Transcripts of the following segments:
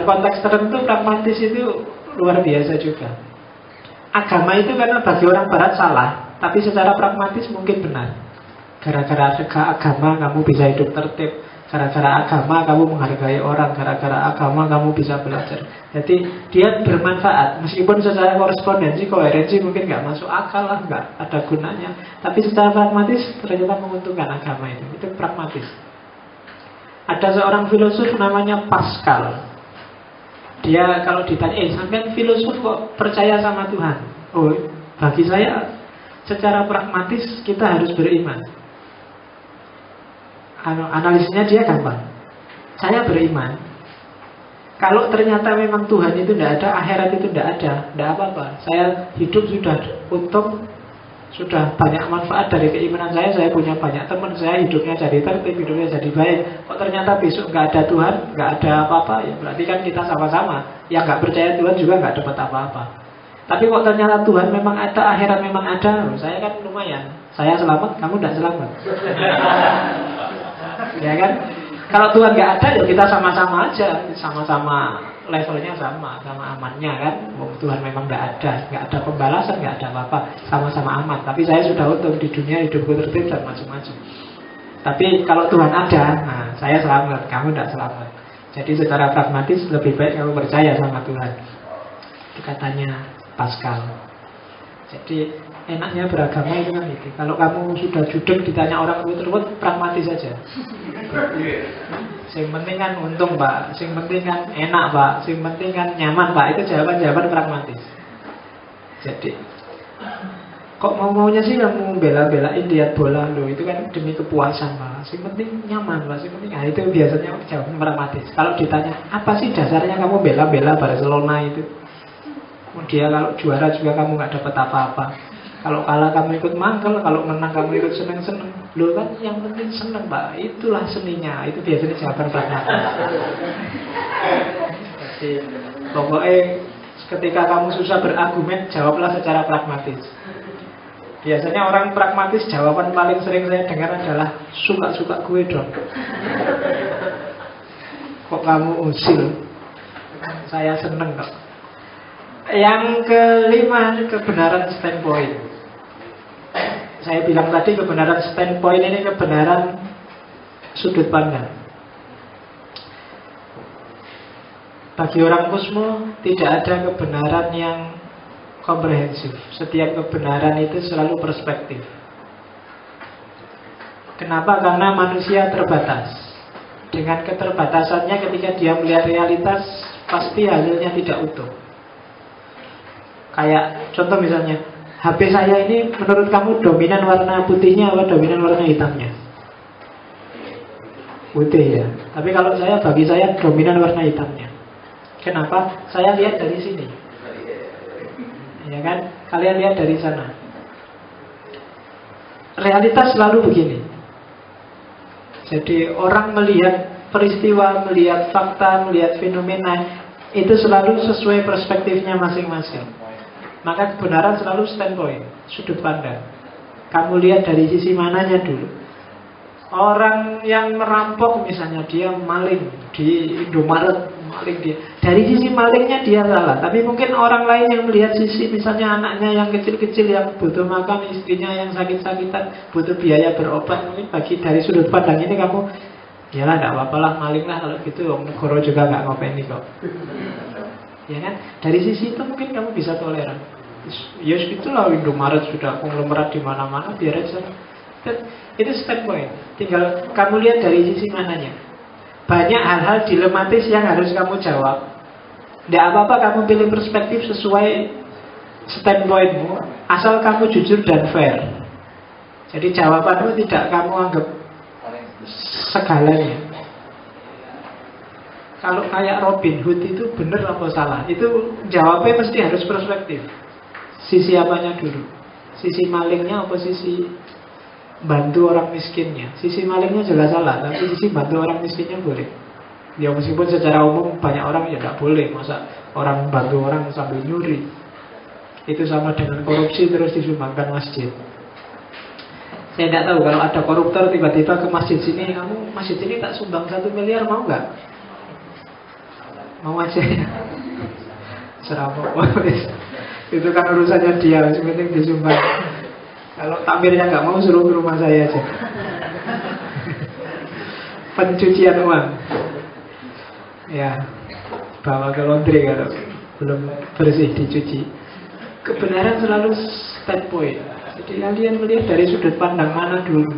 konteks tertentu pragmatis itu luar biasa juga. Agama itu karena bagi orang barat salah, tapi secara pragmatis mungkin benar. Gara-gara agama kamu bisa hidup tertib, gara-gara agama kamu menghargai orang, gara-gara agama kamu bisa belajar. Jadi dia bermanfaat, meskipun secara korespondensi, koherensi mungkin nggak masuk akal lah, nggak ada gunanya. Tapi secara pragmatis ternyata menguntungkan agama itu pragmatis. Ada seorang filosof namanya Pascal. Dia kalau ditanya, sampean filosof kok percaya sama Tuhan? Oh, bagi saya secara pragmatis kita harus beriman. Analisisnya dia gampang. Saya beriman. Kalau ternyata memang Tuhan itu tidak ada, akhirat itu tidak ada, tidak apa-apa. Saya hidup sudah untung, sudah banyak manfaat dari keimanan saya punya banyak teman, saya hidupnya jadi tertib, hidupnya jadi baik. Kok ternyata besok nggak ada Tuhan, nggak ada apa-apa, ya berarti kan kita sama-sama. Yang nggak percaya Tuhan juga nggak dapat apa-apa. Tapi kok ternyata Tuhan memang ada, akhirat memang ada, saya kan lumayan. Saya selamat, kamu tidak selamat. Ya kan? Kalau Tuhan nggak ada, ya kita sama-sama aja, sama-sama levelnya sama amannya kan. Tuhan memang nggak ada pembalasan, nggak ada apa-apa, sama-sama aman. Tapi saya sudah untung di dunia, hidupku tertib dan macam-macam. Tapi kalau Tuhan ada, nah saya selamat, kamu tidak selamat. Jadi secara pragmatis lebih baik kamu percaya sama Tuhan. Itu katanya Pascal. Jadi enaknya beragama itu kan itu. Kalau kamu sudah judek ditanya orang terus pragmatis saja. Yang penting kan untung Pak, yang penting kan enak Pak, yang penting kan nyaman Pak. Itu jawaban-jawaban pragmatis. Jadi kok maunya sih kamu bela-belain lihat bola loh, itu kan demi kepuasan Pak. Yang penting nyaman Pak, yang penting itu biasanya jawaban pragmatis. Kalau ditanya apa sih dasarnya kamu bela-bela Barcelona itu? Dia kalau juara juga kamu nggak dapat apa-apa. Kalau kalah kamu ikut mangkel, kalau menang kamu ikut seneng-seneng. Loh kan yang penting seneng Pak, itulah seninya. Itu biasanya jawaban pragmatis. Jadi pokoknya ketika kamu susah berargumen, jawablah secara pragmatis. Biasanya orang pragmatis jawaban paling sering saya dengar adalah suka-suka gue dong. Kok kamu usil? Saya seneng kok. Yang kelima, kebenaran standpoint. Saya bilang tadi kebenaran standpoint ini kebenaran sudut pandang. Bagi orang kosmo tidak ada kebenaran yang komprehensif. Setiap kebenaran itu selalu perspektif. Kenapa? Karena manusia terbatas. Dengan keterbatasannya ketika dia melihat realitas, pasti hasilnya tidak utuh. Kayak contoh misalnya, HP saya ini menurut kamu dominan warna putihnya atau dominan warna hitamnya? Putih ya. Tapi kalau saya, bagi saya dominan warna hitamnya. Kenapa? Saya lihat dari sini. Ya kan? Kalian lihat dari sana. Realitas selalu begini. Jadi orang melihat peristiwa, melihat fakta, melihat fenomena, itu selalu sesuai perspektifnya masing-masing. Maka kebenaran selalu standpoint, sudut pandang. Kamu lihat dari sisi mananya dulu. Orang yang merampok misalnya, dia maling di Indomaret, maling dia. Dari sisi malingnya dia salah. Tapi mungkin orang lain yang melihat sisi misalnya anaknya yang kecil-kecil yang butuh makan, istrinya yang sakit-sakitan, butuh biaya berobat. Mungkin bagi dari sudut pandang ini kamu, yalah tidak apa-apa lah, maling lah kalau gitu. Negara juga nggak ngopeni kok. Ya kan? Dari sisi itu mungkin kamu bisa toleran. Ya itulah Indomaret sudah konglomerat di mana-mana, biar aja. Itu standpoint. Tinggal kamu lihat dari sisi mananya. Banyak hal-hal dilematis yang harus kamu jawab. Tidak apa-apa kamu pilih perspektif sesuai standpointmu, asal kamu jujur dan fair. Jadi jawabanmu tidak kamu anggap segalanya. Kalau kayak Robin Hood itu benar apa salah, itu jawabnya mesti harus perspektif. Sisi apanya dulu? Sisi malingnya apa sisi bantu orang miskinnya? Sisi malingnya jelas salah, tapi sisi bantu orang miskinnya boleh. Ya meskipun secara umum banyak orang ya tidak boleh. Masa orang bantu orang sambil nyuri? Itu sama dengan korupsi terus disumbangkan masjid. Saya tidak tahu kalau ada koruptor tiba-tiba ke masjid sini, kamu masjid ini tak sumbang 1 miliar mau nggak? Mau aja ya. Serapok. Itu kan urusannya dia, sebenarnya disumbang. Kalau takmirnya nggak mau, suruh ke rumah saya aja. Pencucian uang. Ya, bawa ke laundry kalau belum bersih dicuci. Kebenaran selalu standpoint. Jadi kalian melihat dari sudut pandang mana dulu.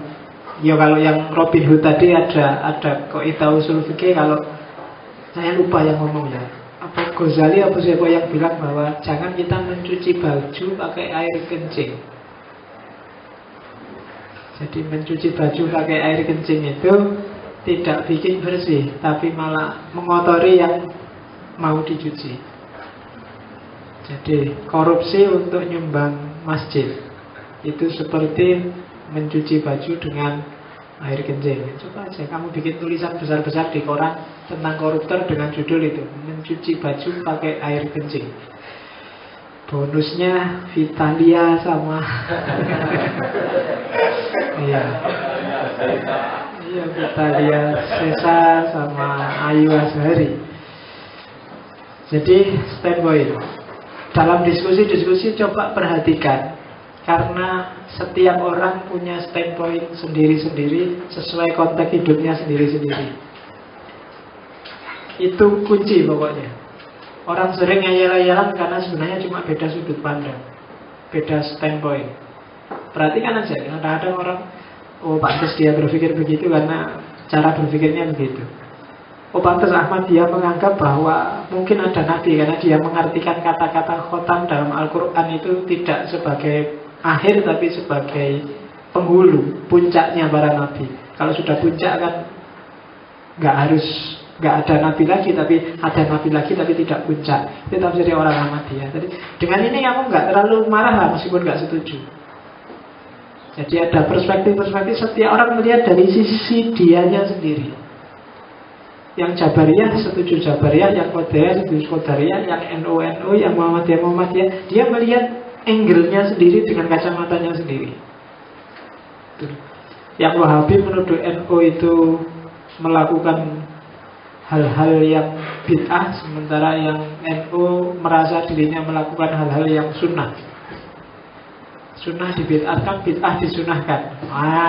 Ya kalau yang Robin Hood tadi ada kaidah usul fikih. Kalau saya lupa yang ngomong ya, apa Ghazali apa siapa yang bilang bahwa jangan kita mencuci baju pakai air kencing. Jadi mencuci baju pakai air kencing itu tidak bikin bersih, tapi malah mengotori yang mau dicuci. Jadi korupsi untuk nyumbang masjid itu seperti mencuci baju dengan air kencing. Coba aja kamu bikin tulisan besar-besar di koran tentang koruptor dengan judul itu, mencuci baju pakai air kencing. Bonusnya Vitalia sama iya Vitalia Sesa sama Ayu Azhari. Jadi standpoint. Dalam diskusi-diskusi coba perhatikan, karena setiap orang punya standpoint sendiri-sendiri sesuai konteks hidupnya sendiri-sendiri. Itu kunci pokoknya. Orang sering ngayal-ngayalan karena sebenarnya cuma beda sudut pandang, beda standpoint. Perhatikan aja, kadang-kadang orang, oh pantas dia berpikir begitu karena cara berpikirnya begitu. Oh pantas Ahmad dia menganggap bahwa mungkin ada nabi karena dia mengartikan kata-kata khotam dalam Al-Quran itu tidak sebagai akhir tapi sebagai penghulu, puncaknya para nabi. Kalau sudah puncak kan nggak ada nabi lagi, tapi ada nabi lagi tapi tidak puncak. Itu tafsir orang Ahmadiyah. Jadi dengan ini kamu nggak terlalu marah lah meskipun nggak setuju. Jadi ada perspektif-perspektif, setiap orang melihat dari sisi dianya sendiri. Yang Jabariyah setuju Jabariyah, yang Qadariyah setuju Qadariyah, yang NU, yang Muhammadiyah, dia melihat angle-nya sendiri dengan kacamatanya sendiri. Yang Wahabi menuduh NU itu melakukan hal-hal yang bid'ah, sementara yang NU merasa dirinya melakukan hal-hal yang sunnah. Sunnah dibid'ahkan, bid'ah disunahkan.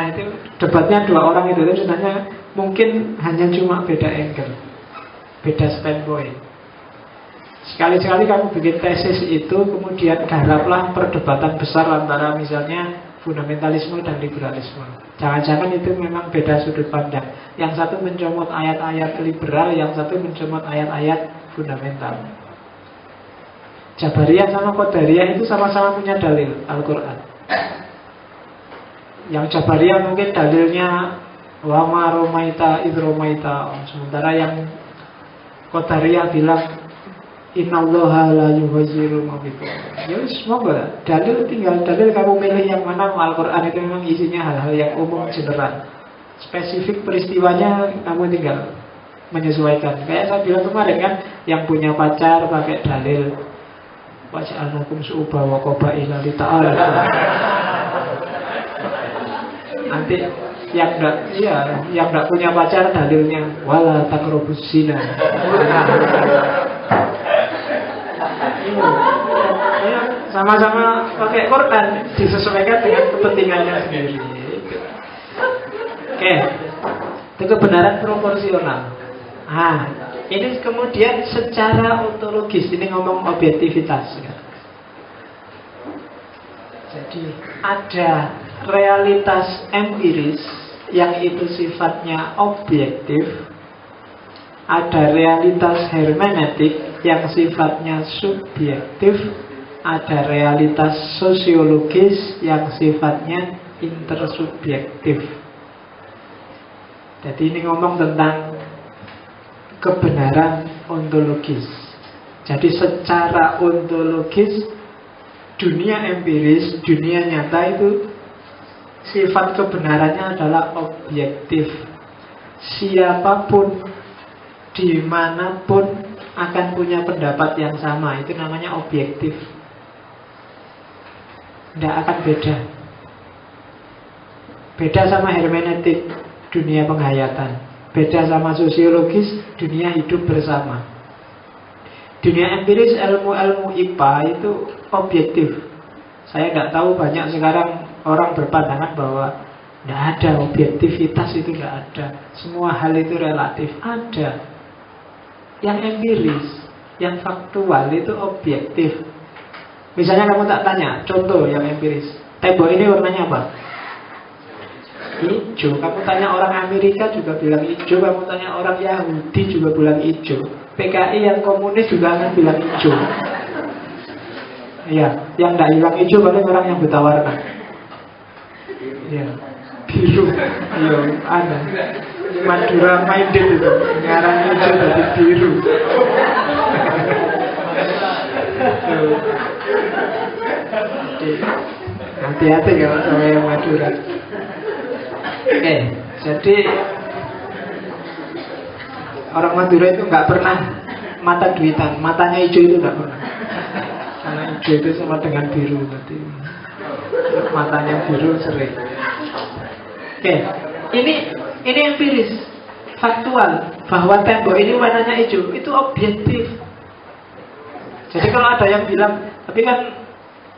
Itu debatnya dua orang itu sebenarnya mungkin hanya cuma beda angle, beda standpoint. Sekali-sekali kamu bikin tesis itu, kemudian garaplah perdebatan besar antara misalnya fundamentalisme dan liberalisme. Jangan-jangan itu memang beda sudut pandang. Yang satu mencomot ayat-ayat liberal, yang satu mencomot ayat-ayat fundamental. Jabariyah sama Qadariyah itu sama-sama punya dalil Al-Quran. Yang Jabariyah mungkin dalilnya wama romaita idromaita, sementara yang Qadariyah bilang innallaha la yughayyiru ma biqawmin. Ya semoga dalil, tinggal dalil kamu pilih yang mana. Al-Quran itu memang isinya hal-hal yang umum general. Spesifik peristiwanya kamu tinggal menyesuaikan. Kayak saya bilang kemarin kan, yang punya pacar pakai dalil waj'alnakum su'uba wa qabaila li ta'arafu. Nanti yang enggak punya pacar dalilnya wala taqrabus zina. Sama-sama pakai Quran, disesuaikan dengan kepentingannya sendiri. Oke, itu kebenaran proporsional. Ini kemudian secara ontologis, ini ngomong objektivitas. Jadi ada realitas empiris yang itu sifatnya objektif, ada realitas hermeneutik yang sifatnya subjektif, ada realitas sosiologis yang sifatnya intersubjektif. Jadi ini ngomong tentang kebenaran ontologis. Jadi secara ontologis, dunia empiris, dunia nyata itu sifat kebenarannya adalah objektif. Siapapun dimanapun akan punya pendapat yang sama. Itu namanya objektif. Tidak akan beda. Beda sama hermeneutik, dunia penghayatan. Beda sama sosiologis, dunia hidup bersama. Dunia empiris, ilmu-ilmu IPA itu objektif. Saya nggak tahu, banyak sekarang orang berpandangan bahwa nggak ada objektivitas, itu nggak ada. Semua hal itu relatif. Ada. Yang empiris, yang faktual itu objektif. Misalnya kamu tak tanya, contoh yang empiris, tembok ini warnanya apa? Hijau. Kamu tanya orang Amerika juga bilang hijau. Kamu tanya orang Yahudi juga bilang hijau. PKI yang komunis juga akan bilang hijau. Iya, yang tidak bilang hijau paling orang yang buta warna. Iya, biru. Iya, ada Madura minded itu, ngarang hijau jadi biru. Hati-hati kalau sama yang Madura. Oke, jadi orang Madura itu nggak pernah mata duitan, matanya hijau itu nggak pernah. Karena hijau itu sama dengan biru, berarti matanya biru sering. Oke, ini empiris, faktual, bahwa tembok ini warnanya hijau, itu objektif. Jadi kalau ada yang bilang, tapi kan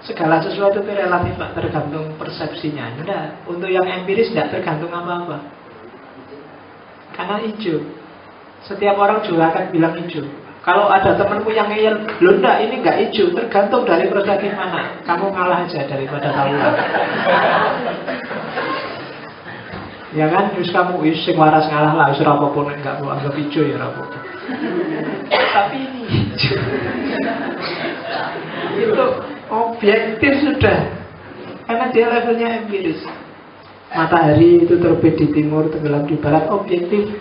segala sesuatu itu relatif, Pak, tergantung persepsinya. Enggak, untuk yang empiris tidak tergantung apa-apa. Karena hijau. Setiap orang juga akan bilang hijau. Kalau ada temanku yang ngeyel, loh enggak, ini enggak hijau, tergantung dari perspektif mana. Kamu ngalah aja daripada tahu. Ya kan, terus kamu sing waras ngalah lah, wis ora apa-apa, enggak mau anggap hijau ya ora apa-apa. Tapi ini hijau. Itu objektif sudah, karena dia levelnya empiris. Matahari itu terbit di timur, tenggelam di barat, objektif.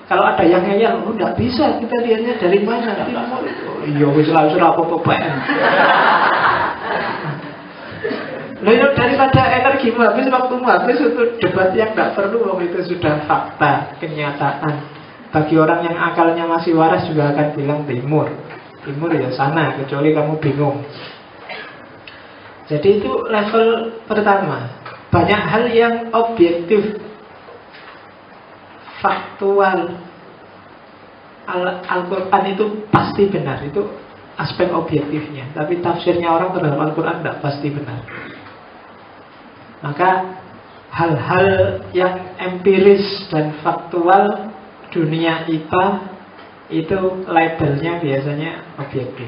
Kalau ada yang ngeyel, oh nggak bisa, kita lihatnya dari mana? Timur. Iya, wis lah apa-apa bae. Nah, itu daripada energimu habis, waktumu habis untuk debat yang nggak perlu, itu sudah fakta, kenyataan. Bagi orang yang akalnya masih waras juga akan bilang timur. Timur ya sana, kecuali kamu bingung. Jadi itu level pertama. Banyak hal yang objektif, faktual. Al-Quran itu pasti benar. Itu aspek objektifnya. Tapi tafsirnya orang terhadap Al-Quran tidak pasti benar. Maka hal-hal yang empiris dan faktual, dunia IPA, itu labelnya biasanya objektif.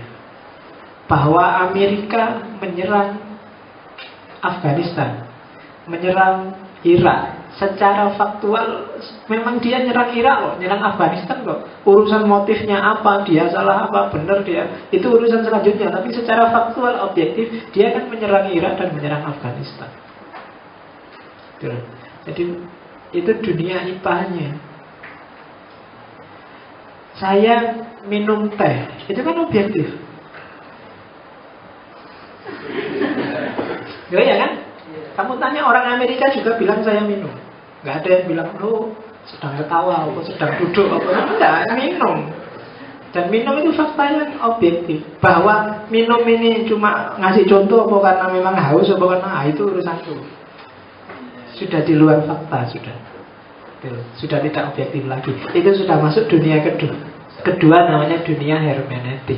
Bahwa Amerika menyerang Afghanistan, menyerang Irak, secara faktual memang dia nyerang Irak loh, nyerang Afghanistan kok. Urusan motifnya apa, dia salah apa, benar dia, itu urusan selanjutnya. Tapi secara faktual, objektif, dia kan menyerang Irak dan menyerang Afghanistan. Jadi itu dunia IPA-nya. Saya minum teh, itu kan objektif. Ya kan? Kamu tanya orang Amerika juga bilang saya minum. Nggak ada yang bilang, lo sedang ketawa, apa sedang duduk, apa enggak, minum. Dan minum itu faktanya objektif. Bahwa minum ini cuma ngasih contoh apa karena memang haus, apa karena itu urusanku. Sudah di luar fakta, sudah tidak objektif lagi. Itu sudah masuk dunia kedua. Kedua namanya dunia hermeneutik.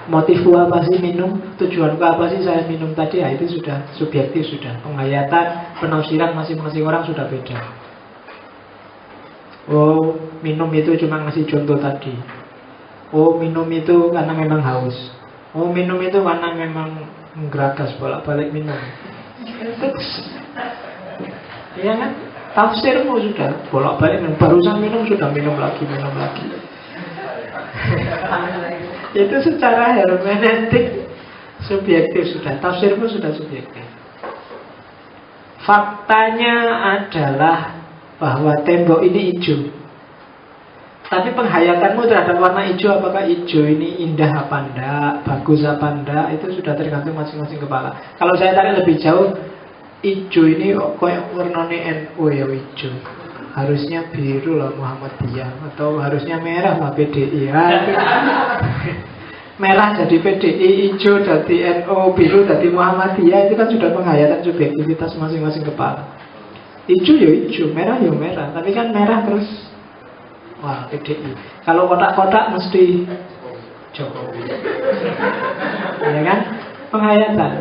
Motifku apa sih minum? Tujuanku apa sih saya minum tadi? Ya, itu sudah subjektif, sudah. Penghayatan, penafsiran masing-masing orang sudah beda. Oh, minum itu cuma ngasih contoh tadi. Oh, minum itu karena memang haus. Oh, minum itu karena memang menggeragas bolak-balik minum. Iya kan? Tafsirmu sudah bolak-balik minum. Barusan minum sudah minum lagi. Itu secara hermeneutik subjektif sudah. Tafsirmu sudah subjektif. Faktanya adalah bahwa tembok ini hijau. Tapi penghayatanmu terhadap warna hijau, apakah hijau ini indah apa enggak, bagus apa enggak, itu sudah tergantung masing-masing kepala. Kalau saya tarik lebih jauh, hijau ini kayak warnanya NU ya, hijau. Harusnya biru lah Muhammadiyah, atau harusnya merah lah PDI. Merah jadi PDI, hijau jadi NU, biru jadi Muhammadiyah. Itu kan sudah penghayatan subjektivitas masing-masing kepala. Hijau ya hijau, merah ya merah. Tapi kan merah terus, wah PDI. Kalau kotak-kotak mesti Jokowi. Ya kan? Penghayatan.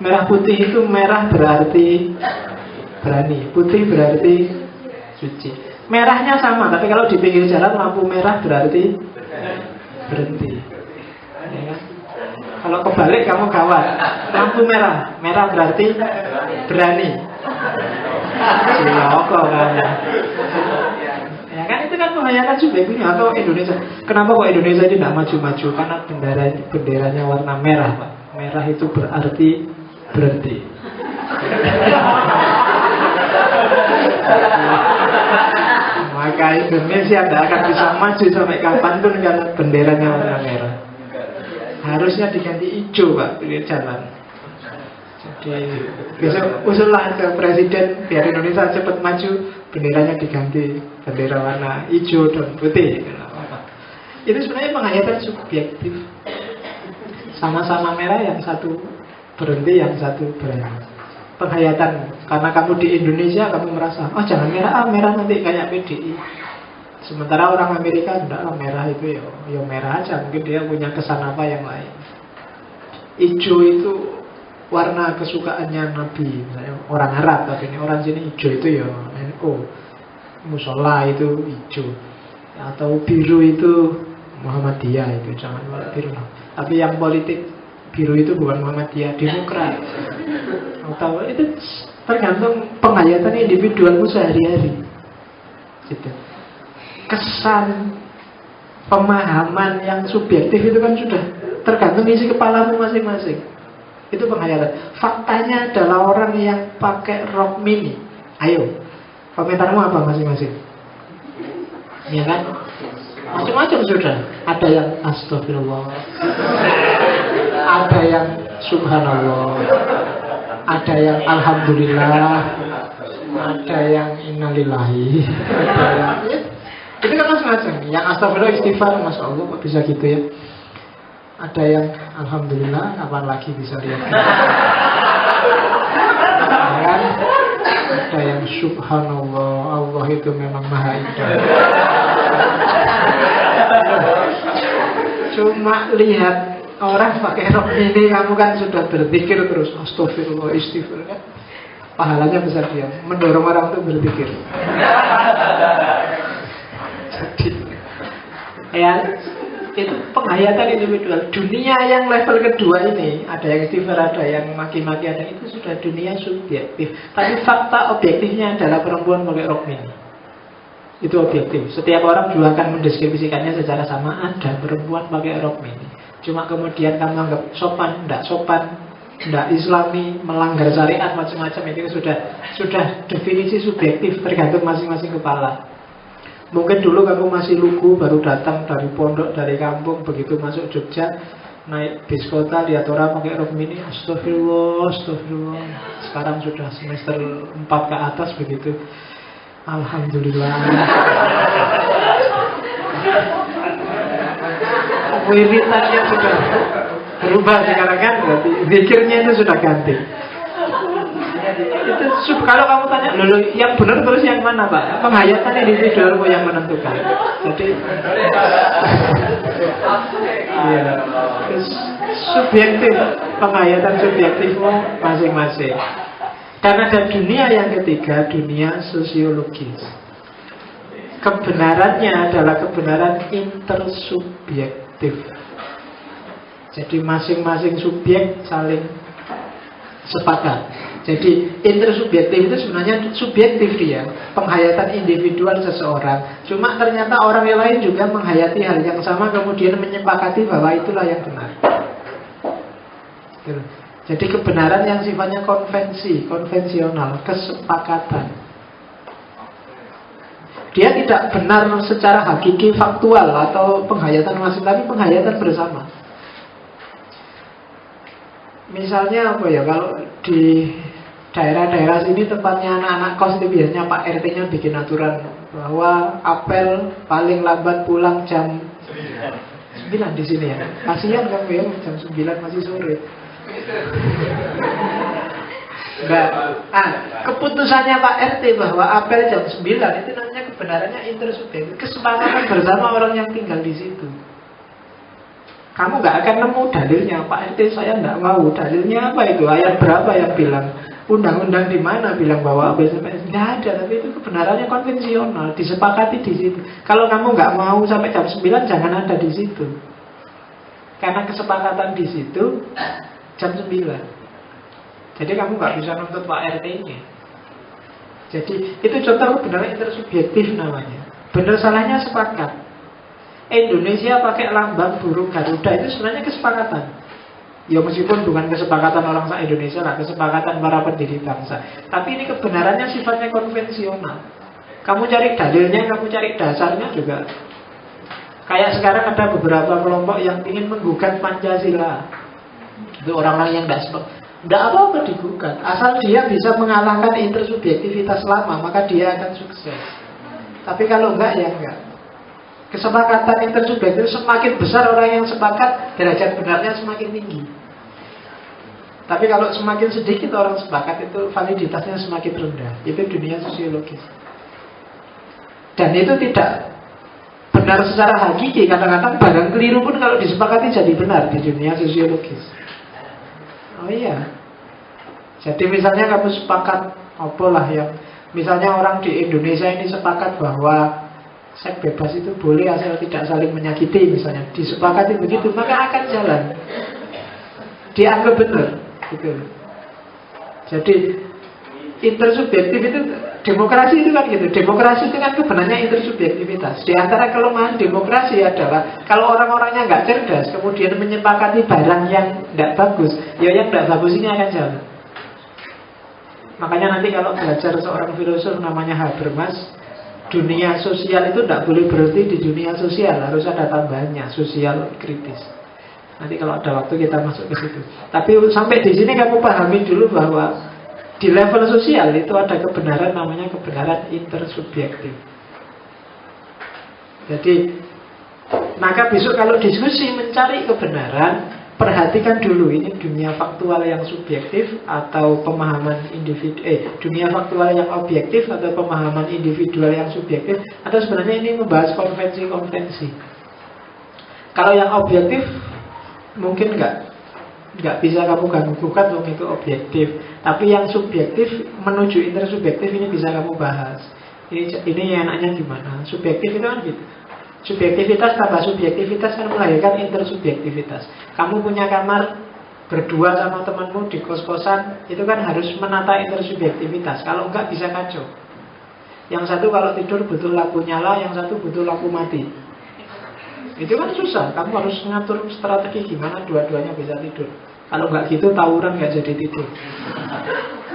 Merah putih itu merah berarti berani, putih berarti suci. Merahnya sama, tapi kalau di pinggir jalan lampu merah berarti berhenti. Ya kan? Kalau kebalik kamu gawat. Lampu merah, merah berarti berani. Ciloko kan. Ya kan itu kan penghayatan subjektifnya. Atau Indonesia. Kenapa kok Indonesia tidak maju-maju? Karena benderanya warna merah, Pak. Merah itu berarti berhenti. Maka Indonesia tidak akan bisa maju sampai kapanpun karena benderanya warna merah. Harusnya diganti hijau, Pak, di jalan. Jadi besok usullah ke presiden biar Indonesia cepat maju, benderanya diganti bendera warna hijau dan putih. Itu sebenarnya penghayatan subjektif. Sama-sama merah, yang satu berhenti, yang satu berani. Penghayatan karena kamu di Indonesia, kamu merasa jangan merah, merah nanti kayak PDI. Sementara orang Amerika tidak, merah itu ya merah aja. Mungkin dia punya kesan apa yang lain. Hijau itu warna kesukaannya Nabi. Misalnya orang Arab, tapi ini orang sini hijau itu ya NU. Musola itu hijau. Atau biru itu Muhammadiyah, itu jangan biru. Tapi yang politik biru itu bukan Muhammadiyah, Demokrat. Atau itu tergantung penghayatan individualmu sehari-hari. Gitu. Kesan pemahaman yang subjektif itu kan sudah tergantung isi kepalamu masing-masing. Itu penghayatan. Faktanya adalah orang yang pakai rok mini. Ayo, komentarmu apa masing-masing? Ya kan? Macam-macam sudah. Ada yang astagfirullah, ada yang subhanallah, ada yang alhamdulillah, ada yang innalillahi, ada yang itu kan macam-macam. Yang astagfirullah istighfar, masya Allah kok bisa gitu ya. Ada yang alhamdulillah, kapan lagi bisa lihat. Ya kan? Ada yang subhanallah, Allah itu memang maha indah. Cuma lihat orang pakai rok ini, kamu kan sudah berzikir terus astagfirullah istighfar kan? Pahalanya besar dia, mendorong orang untuk berzikir. Jadi ya itu penghayatan individual. Dunia yang level kedua ini, ada yang istighfar, ada yang maki-maki, ada itu sudah dunia subjektif. Tapi fakta objektifnya adalah perempuan pakai rok mini. Itu objektif. Setiap orang juga akan mendeskripsikannya secara sama. Ada perempuan pakai rok mini. Cuma kemudian kamu anggap sopan, tidak islami, melanggar syariat, macam-macam. Itu sudah definisi subjektif, tergantung masing-masing kepala. Mungkin dulu kamu masih lugu, baru datang dari pondok, dari kampung, begitu masuk Jogja, naik bis kota, lihat orang pakai rok mini, astagfirullah, astagfirullah. Sekarang sudah semester 4 ke atas begitu, alhamdulillah. Wiritannya sudah berubah sekarang kan, berarti zikirnya itu sudah ganti. Itu kalau kamu tanya, loh, yang benar terus yang mana, Pak? Penghayatan individualmu yang menentukan. Jadi iya, subjektif, penghayatan subjektifmu masing-masing. Karena ada dunia yang ketiga, dunia sosiologis. Kebenarannya adalah kebenaran intersubjektif. Jadi masing-masing subjek saling sepakat. Jadi intersubjektif itu sebenarnya subjektif dia, penghayatan individual seseorang. Cuma ternyata orang yang lain juga menghayati hal yang sama, kemudian menyepakati bahwa itulah yang benar. Jadi kebenaran yang sifatnya konvensional, kesepakatan. Dia tidak benar secara hakiki, faktual atau penghayatan masing, tapi penghayatan bersama. Misalnya apa ya, kalau di daerah-daerah sini tempatnya anak-anak kos itu biasanya Pak RT-nya bikin aturan bahwa apel paling lambat pulang jam 9 di sini ya. Kasihan kamu ya, jam 9 masih sore. Keputusannya Pak RT bahwa apel jam 9 itu namanya kebenarannya intersubjektif, kesepakatan bersama orang yang tinggal di situ. Kamu nggak akan nemu dalilnya. Pak RT saya nggak mau. Dalilnya apa itu? Ayat berapa yang bilang? Undang-undang di mana bilang bahwa ABCPS? Nggak ada. Tapi itu kebenarannya konvensional. Disepakati di situ. Kalau kamu nggak mau sampai jam 9, jangan ada di situ. Karena kesepakatan di situ jam 9. Jadi kamu nggak bisa nuntut Pak RT-nya. Jadi itu contoh kebenaran intersubjektif namanya. Benar salahnya sepakat. Indonesia pakai lambang burung Garuda itu sebenarnya kesepakatan. Ya meskipun bukan kesepakatan orang se-Indonesia lah, kesepakatan para pendiri bangsa. Tapi ini kebenarannya sifatnya konvensional. Kamu cari dalilnya, kamu cari dasarnya juga. Kayak sekarang ada beberapa kelompok yang ingin menggugat Pancasila. Itu orang-orang yang tidak apa-apa digugat. Asal dia bisa mengalahkan intersubjektivitas lama, maka dia akan sukses. Tapi kalau enggak, ya enggak. Kesepakatan intersubjektif semakin besar orang yang sepakat, derajat benarnya semakin tinggi. Tapi kalau semakin sedikit orang sepakat, itu validitasnya semakin rendah. Itu dunia sosiologis. Dan itu tidak benar secara hakiki. Kadang-kadang barang keliru pun kalau disepakati jadi benar di dunia sosiologis. Oh iya. Jadi misalnya kamu sepakat, apalah yang misalnya orang di Indonesia ini sepakat bahwa seks bebas itu boleh asal tidak saling menyakiti misalnya. Disepakati begitu, maka akan jalan. Dianggap benar gitu. Jadi intersubjektif itu, demokrasi itu kan gitu. Demokrasi itu kan sebenarnya intersubjektivitas. Di antara kelemahan demokrasi adalah kalau orang-orangnya nggak cerdas, kemudian menyepakati barang yang nggak bagus, ya yang nggak bagus ini akan jalan. Makanya nanti kalau belajar seorang filosof namanya Habermas, dunia sosial itu tidak boleh berhenti di dunia sosial, harus ada tambahannya, sosial kritis. Nanti kalau ada waktu kita masuk ke situ. Tapi sampai di sini kamu pahami dulu bahwa di level sosial itu ada kebenaran namanya kebenaran intersubjektif. Jadi, maka besok kalau diskusi mencari kebenaran, perhatikan dulu ini dunia faktual yang subjektif atau pemahaman individu, dunia faktual yang objektif atau pemahaman individual yang subjektif, atau sebenarnya ini membahas konvensi-konvensi. Kalau yang objektif mungkin nggak bisa kamu ganggu-gugat, itu objektif. Tapi yang subjektif menuju intersubjektif ini bisa kamu bahas. Ini enaknya gimana? Subjektif itu kan gitu. Subjektivitas tambah subjektivitas kan melahirkan intersubjektivitas. Kamu punya kamar berdua sama temanmu di kos-kosan, itu kan harus menata intersubjektivitas. Kalau enggak bisa kacau. Yang satu kalau tidur butuh lampu nyala, yang satu butuh lampu mati. Itu kan susah. Kamu harus ngatur strategi gimana dua-duanya bisa tidur. Kalau enggak gitu tawuran enggak jadi tidur.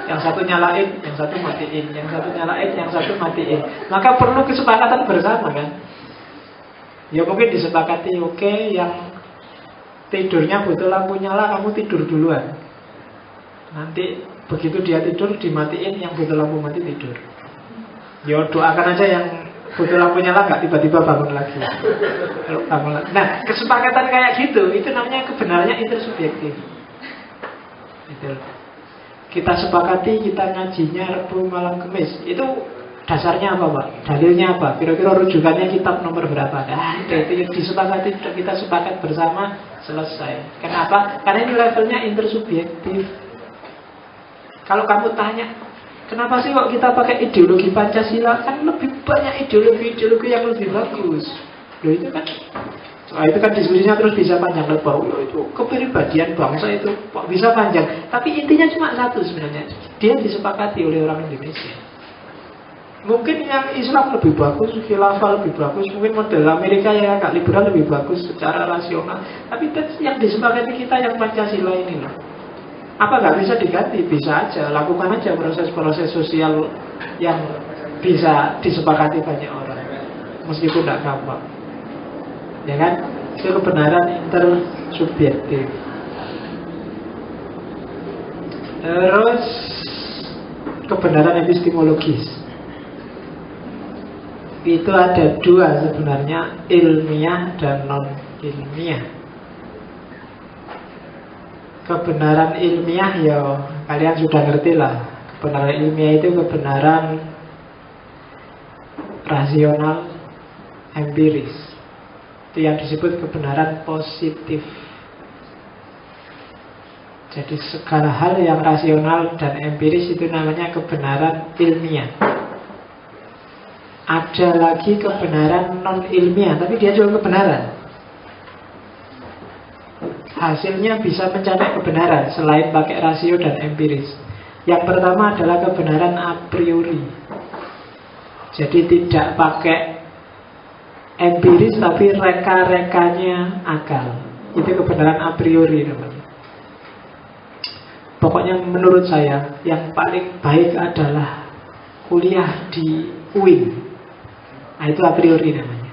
Yang satu nyalain, yang satu matiin. Yang satu nyalain, yang satu matiin. Maka perlu kesepakatan bersama kan. Ya mungkin disepakati, oke, yang tidurnya butuh lampu nyala, kamu tidur duluan. Nanti begitu dia tidur, dimatiin, yang butuh lampu mati tidur. Ya doakan aja yang butuh lampu nyala nggak tiba-tiba bangun lagi. Nah, kesepakatan kayak gitu, itu namanya kebenarannya intersubjektif. Gitu. Kita sepakati, kita ngajinya Rabu malam Kamis. Itu dasarnya apa Pak? Dalilnya apa? Kira-kira rujukannya kitab nomor berapa? Nah, itu disepakati, kita sepakat bersama, selesai. Kenapa? Karena ini levelnya intersubjektif. Kalau kamu tanya, kenapa sih kok kita pakai ideologi Pancasila? Kan lebih banyak ideologi-ideologi yang lebih bagus. Loh itu kan, itu kan diskusinya terus bisa panjang lebar. Itu kepribadian bangsa itu kok bisa panjang. Tapi intinya cuma satu sebenarnya. Dia disepakati oleh orang Indonesia. Mungkin yang Islam lebih bagus, khilafah lebih bagus, mungkin model Amerika yang agak liberal lebih bagus secara rasional. Tapi yang disepakati kita yang Pancasila ini loh. Apa nggak bisa diganti? Bisa aja, lakukan aja proses-proses sosial yang bisa disepakati banyak orang, meskipun tidak gampang. Ya kan? Itu kebenaran intersubjektif. Terus kebenaran epistemologis. Itu ada dua sebenarnya, ilmiah dan non-ilmiah. Kebenaran ilmiah ya kalian sudah ngerti lah. Kebenaran ilmiah itu kebenaran rasional, empiris. Itu yang disebut kebenaran positif. Jadi segala hal yang rasional dan empiris itu namanya kebenaran ilmiah. Ada lagi kebenaran non ilmiah, tapi dia juga kebenaran. Hasilnya bisa mencapai kebenaran selain pakai rasio dan empiris. Yang pertama adalah kebenaran a priori. Jadi tidak pakai empiris tapi reka-rekanya akal. Itu kebenaran a priori namanya. Pokoknya menurut saya yang paling baik adalah kuliah di UIN. Nah itu a priori namanya.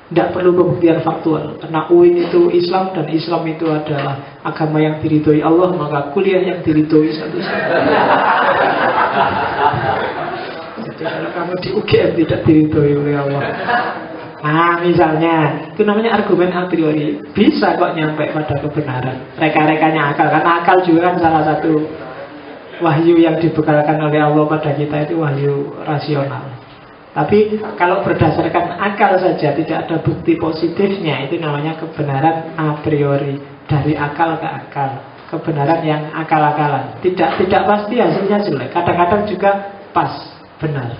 Tidak perlu pembuktian faktual. Karena UIN itu Islam dan Islam itu adalah agama yang diridhoi Allah, maka kuliah yang diridhoi satu-satunya. Jadi kalau kamu di UGM tidak diridhoi oleh Allah. Nah misalnya, itu namanya argumen a priori. Bisa kok nyampe pada kebenaran. Reka-rekanya akal. Karena akal juga kan salah satu wahyu yang dibekalkan oleh Allah pada kita, itu wahyu rasional. Tapi kalau berdasarkan akal saja, tidak ada bukti positifnya, itu namanya kebenaran a priori. Dari akal ke akal. Kebenaran yang akal-akalan. Tidak pasti hasilnya jelek. Kadang-kadang juga pas, benar.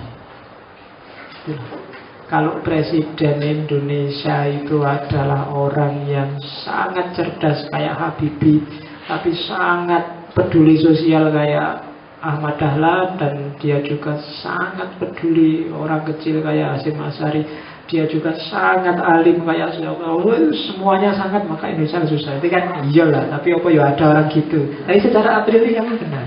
Kalau Presiden Indonesia itu adalah orang yang sangat cerdas kayak Habibie, tapi sangat peduli sosial kayak Ahmad Dahlan, dan dia juga sangat peduli orang kecil kayak Hasyim Asyari, dia juga sangat alim kayak semuanya sangat, maka Indonesia susah. Itu kan iyalah, tapi apa ya ada orang gitu. Tapi secara a priori kamu benar.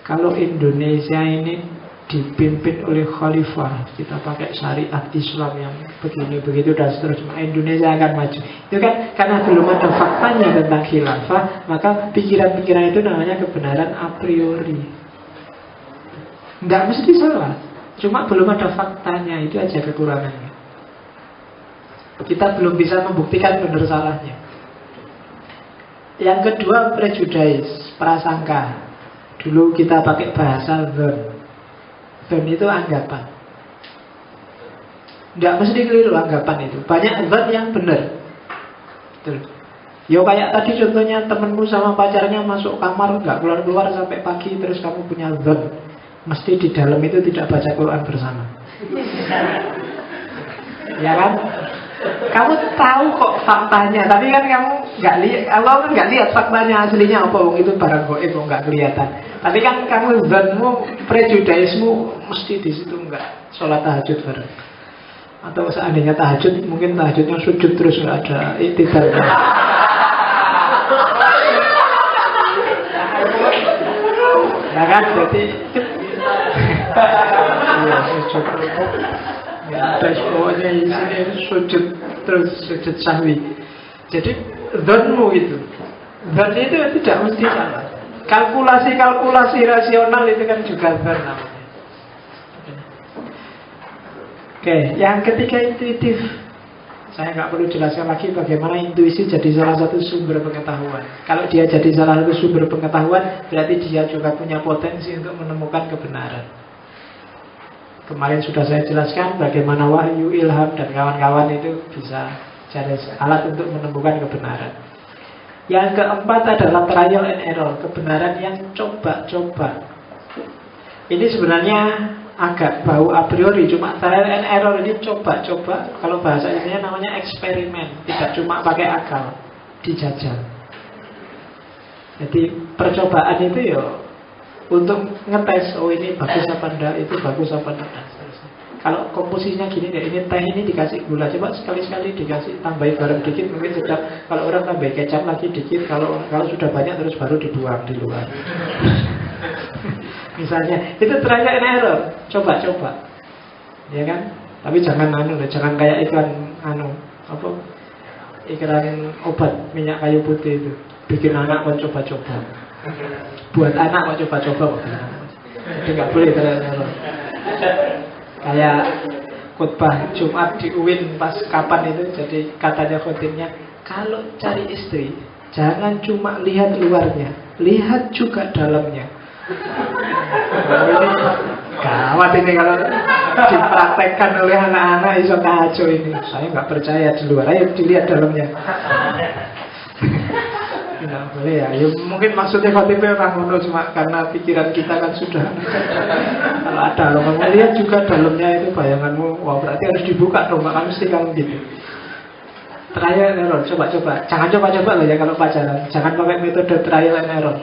Kalau Indonesia ini dipimpin oleh khalifah, kita pakai syariat Islam yang begini begitu dan seterusnya, Indonesia akan maju. Itu kan karena belum ada faktanya tentang khilafah, maka pikiran-pikiran itu namanya kebenaran a priori. Nggak mesti salah, cuma belum ada faktanya, itu aja kekurangannya. Kita belum bisa membuktikan benar salahnya. Yang kedua, prejudice, prasangka. Dulu kita pakai bahasa zon. Zon itu anggapan. Tidak mesti keliru anggapan itu. Banyak zon yang benar. Betul. Yo kayak tadi contohnya temenmu sama pacarnya masuk kamar nggak keluar-keluar sampai pagi, terus kamu punya zon. Mesti di dalam itu tidak baca Quran bersama. Ya kan? Kamu tahu kok faktanya, tapi kan kamu nggak lihat. Allah kan nggak lihat faktanya aslinya apa. Itu barang goib kok nggak kelihatan. Tapi kan kamu zanmu, prejudice-mu mesti di situ nggak sholat tahajud bareng. Atau seandainya tahajud, mungkin tahajudnya sujud terus nggak ada iktidalnya. Nah kan berarti ya sujud. Ya, ada pokoknya isinya sujud terus sujud sahwi. Jadi zanmu itu, zan itu tidak mesti salah. Kalkulasi rasional itu kan juga zan namanya. Oke, yang ketiga intuitif. Saya nggak perlu jelaskan lagi bagaimana intuisi jadi salah satu sumber pengetahuan. Kalau dia jadi salah satu sumber pengetahuan, berarti dia juga punya potensi untuk menemukan kebenaran. Kemarin sudah saya jelaskan bagaimana wahyu, ilham, dan kawan-kawan itu bisa jadi alat untuk menemukan kebenaran. Yang keempat adalah trial and error, kebenaran yang coba-coba. Ini sebenarnya agak bau a priori, cuma trial and error ini coba-coba. Kalau bahasa Indonesia namanya eksperimen, tidak cuma pakai akal, dijajal. Jadi percobaan itu ya untuk ngetes, oh ini bagus apa enggak, itu bagus apa enggak. Kalau komposisinya gini deh, ini teh ini dikasih gula, coba sekali-sekali dikasih tambahin garam dikit, mungkin sedap. Kalau orang tambah kecap lagi dikit, kalau sudah banyak terus baru dibuang di luar. Misalnya, itu trial and error, coba-coba, ya kan? Tapi jangan jangan kayak iklan iklan obat minyak kayu putih itu, bikin anak kok coba-coba. Buat anak kok coba-coba. Jadi nggak boleh trial and error. Kayak khutbah Jumat di UIN pas kapan itu, jadi katanya khotibnya, kalau cari istri jangan cuma lihat luarnya, lihat juga dalamnya. Gawat ini kalau dipraktekkan oleh anak-anak iso kacau ini. Saya nggak percaya di luar, ayo dilihat dalamnya. Nggak boleh ya. Ya mungkin maksudnya khotibnya orang ngono, cuma karena pikiran kita kan sudah. Kalau ada lo melihat juga dalamnya itu bayanganmu, wah berarti harus dibuka dong, nggak mesti kamu gitu. Trial and error, coba-coba. Jangan coba-coba loh ya kalau pacaran. Jangan pakai metode trial and error.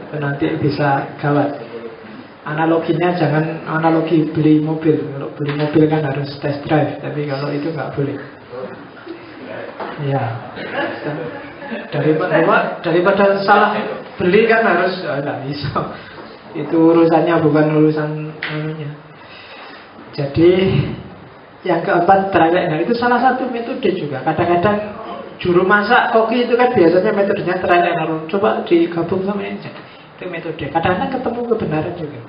Itu nanti bisa gawat. Analoginya jangan analogi beli mobil. Kalau beli mobil kan harus test drive, tapi kalau itu nggak boleh. Ya. Daripada salah beli kan harus nggak bisa. Itu urusannya bukan urusan anunya. Jadi yang keempat, trial and error itu salah satu metode juga. Kadang-kadang juru masak koki itu kan biasanya metodenya trial and error. Coba digabung sama ini, itu metode. Kadang-kadang ketemu kebenaran juga.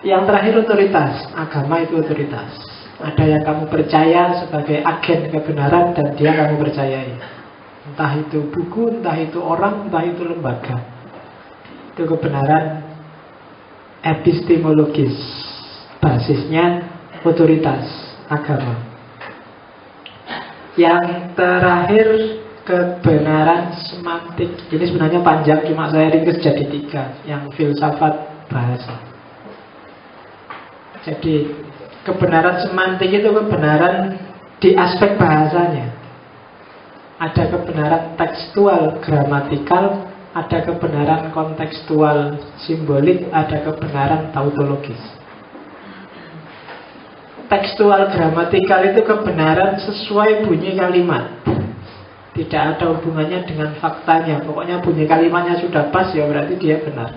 Yang terakhir otoritas. Agama itu otoritas. Ada yang kamu percaya sebagai agen kebenaran dan dia kamu percayai. Entah itu buku, entah itu orang, entah itu lembaga. Itu kebenaran epistemologis. Basisnya otoritas agama. Yang terakhir kebenaran semantik. Ini sebenarnya panjang, cuma saya ringkas jadi 3. Yang filsafat bahasa. Jadi kebenaran semantik itu kebenaran di aspek bahasanya. Ada kebenaran tekstual gramatikal, ada kebenaran kontekstual simbolik, ada kebenaran tautologis. Tekstual gramatikal itu kebenaran sesuai bunyi kalimat. Tidak ada hubungannya dengan faktanya. Pokoknya bunyi kalimatnya sudah pas, ya berarti dia benar.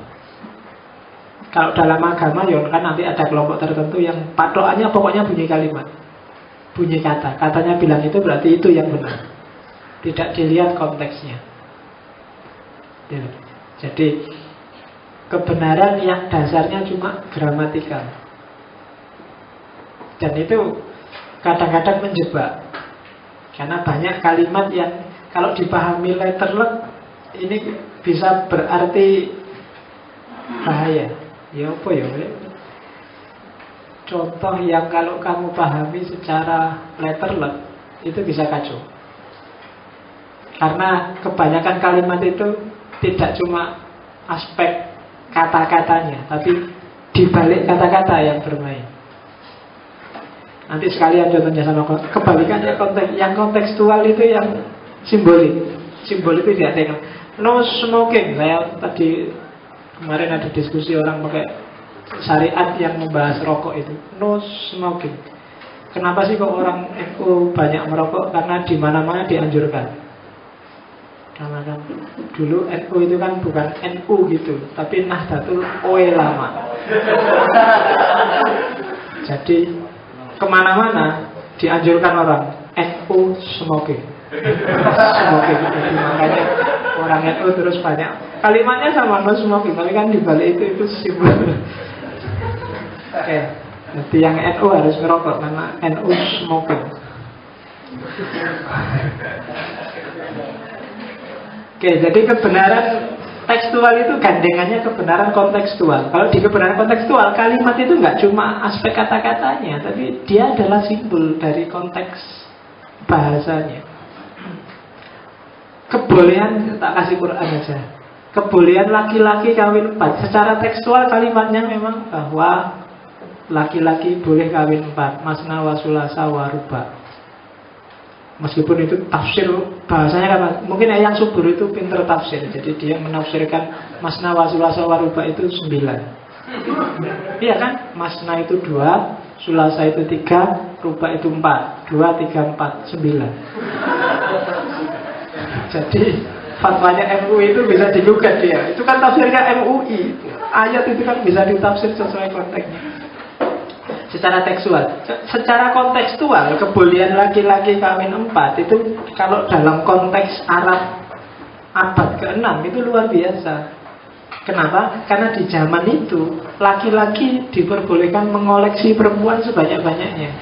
Kalau dalam agama ya kan nanti ada kelompok tertentu yang patokannya pokoknya bunyi kalimat, bunyi kata. Katanya bilang itu berarti itu yang benar. Tidak dilihat konteksnya. Jadi kebenaran yang dasarnya cuma gramatikal. Dan itu kadang-kadang menjebak. Karena banyak kalimat yang kalau dipahami letterlek ini bisa berarti bahaya. Ya apa ya? Contoh yang kalau kamu pahami secara letterlek itu bisa kacau. Karena kebanyakan kalimat itu tidak cuma aspek kata-katanya, tapi dibalik kata-kata yang bermain. Nanti sekalian contohnya sama kebalikannya konteks. Yang kontekstual itu yang simbolik. Simbolik itu diartikan no smoking. Saya tadi kemarin ada diskusi orang pakai syariat yang membahas rokok itu. No smoking. Kenapa sih kok orang NU banyak merokok? Karena di mana-mana dianjurkan. Karena kan dulu NU itu kan bukan NU gitu, tapi Nahdlatul Ulama. Jadi kemana-mana dianjurkan orang NU smoking. Smoking. Jadi makanya orang NU terus banyak. Kalimatnya sama no smoking, tapi kan dibalik itu simbol. Oke. Jadi yang NU harus ngerokok karena NU smoking. Oke, jadi kebenaran tekstual itu gandengannya kebenaran kontekstual. Kalau di kebenaran kontekstual, kalimat itu nggak cuma aspek kata-katanya, tapi dia adalah simbol dari konteks bahasanya. Kebolehan, tak kasih Quran aja. Kebolehan laki-laki kawin 4. Secara tekstual kalimatnya memang bahwa laki-laki boleh kawin 4. Masna wa sulasa wa ruba. Meskipun itu tafsir bahasanya kan, mungkin yang subur itu pinter tafsir. Jadi dia menafsirkan masna wa sulasa wa ruba itu 9. Iya kan? Masna itu 2, sulasa itu 3, ruba itu 4. 2, 3, 4, 9. Jadi fatwanya MUI itu bisa digugat dia. Itu kan tafsirnya MUI. Ayat itu kan bisa ditafsir sesuai konteksnya. Secara tekstual, secara kontekstual kebolehan laki-laki kawin 4 itu kalau dalam konteks Arab abad ke-6 itu luar biasa. Kenapa? Karena di zaman itu laki-laki diperbolehkan mengoleksi perempuan sebanyak-banyaknya.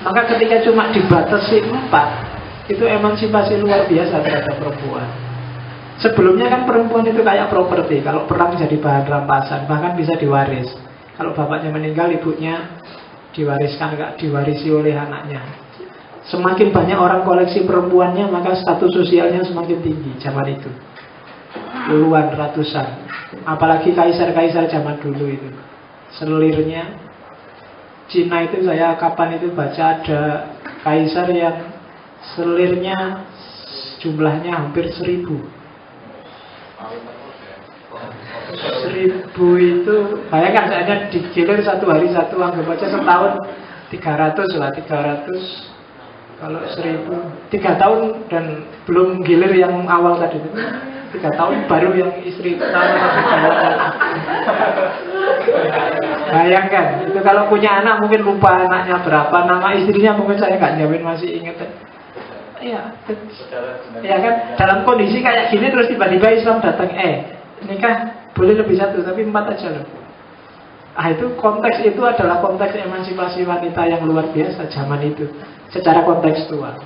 Maka ketika cuma dibatasi 4, itu emansipasi luar biasa terhadap perempuan. Sebelumnya kan perempuan itu kayak properti. Kalau perang jadi bahan rampasan, bahkan bisa diwaris. Kalau bapaknya meninggal, ibunya diwariskan, nggak diwarisi oleh anaknya. Semakin banyak orang koleksi perempuannya, maka status sosialnya semakin tinggi zaman itu. Puluhan, ratusan. Apalagi kaisar-kaisar zaman dulu itu. Selirnya Cina itu, saya kapan itu baca ada kaisar yang selirnya jumlahnya hampir 1000. 1000 itu, bayangkan saya digilir satu hari satu, anggap aja setahun 300 lah, 300. Kalau 1000, 3 tahun dan belum gilir yang awal tadi itu. 3 tahun baru yang istri pertama masih jalan. Bayangkan, itu kalau punya anak mungkin lupa anaknya berapa, nama istrinya mungkin saya nggak jamin masih inget. Iya, ya kan, dalam kondisi kayak gini terus tiba-tiba Islam datang, nikah boleh lebih satu tapi 4 aja loh. Itu konteks itu adalah konteks emansipasi wanita yang luar biasa zaman itu, secara kontekstual.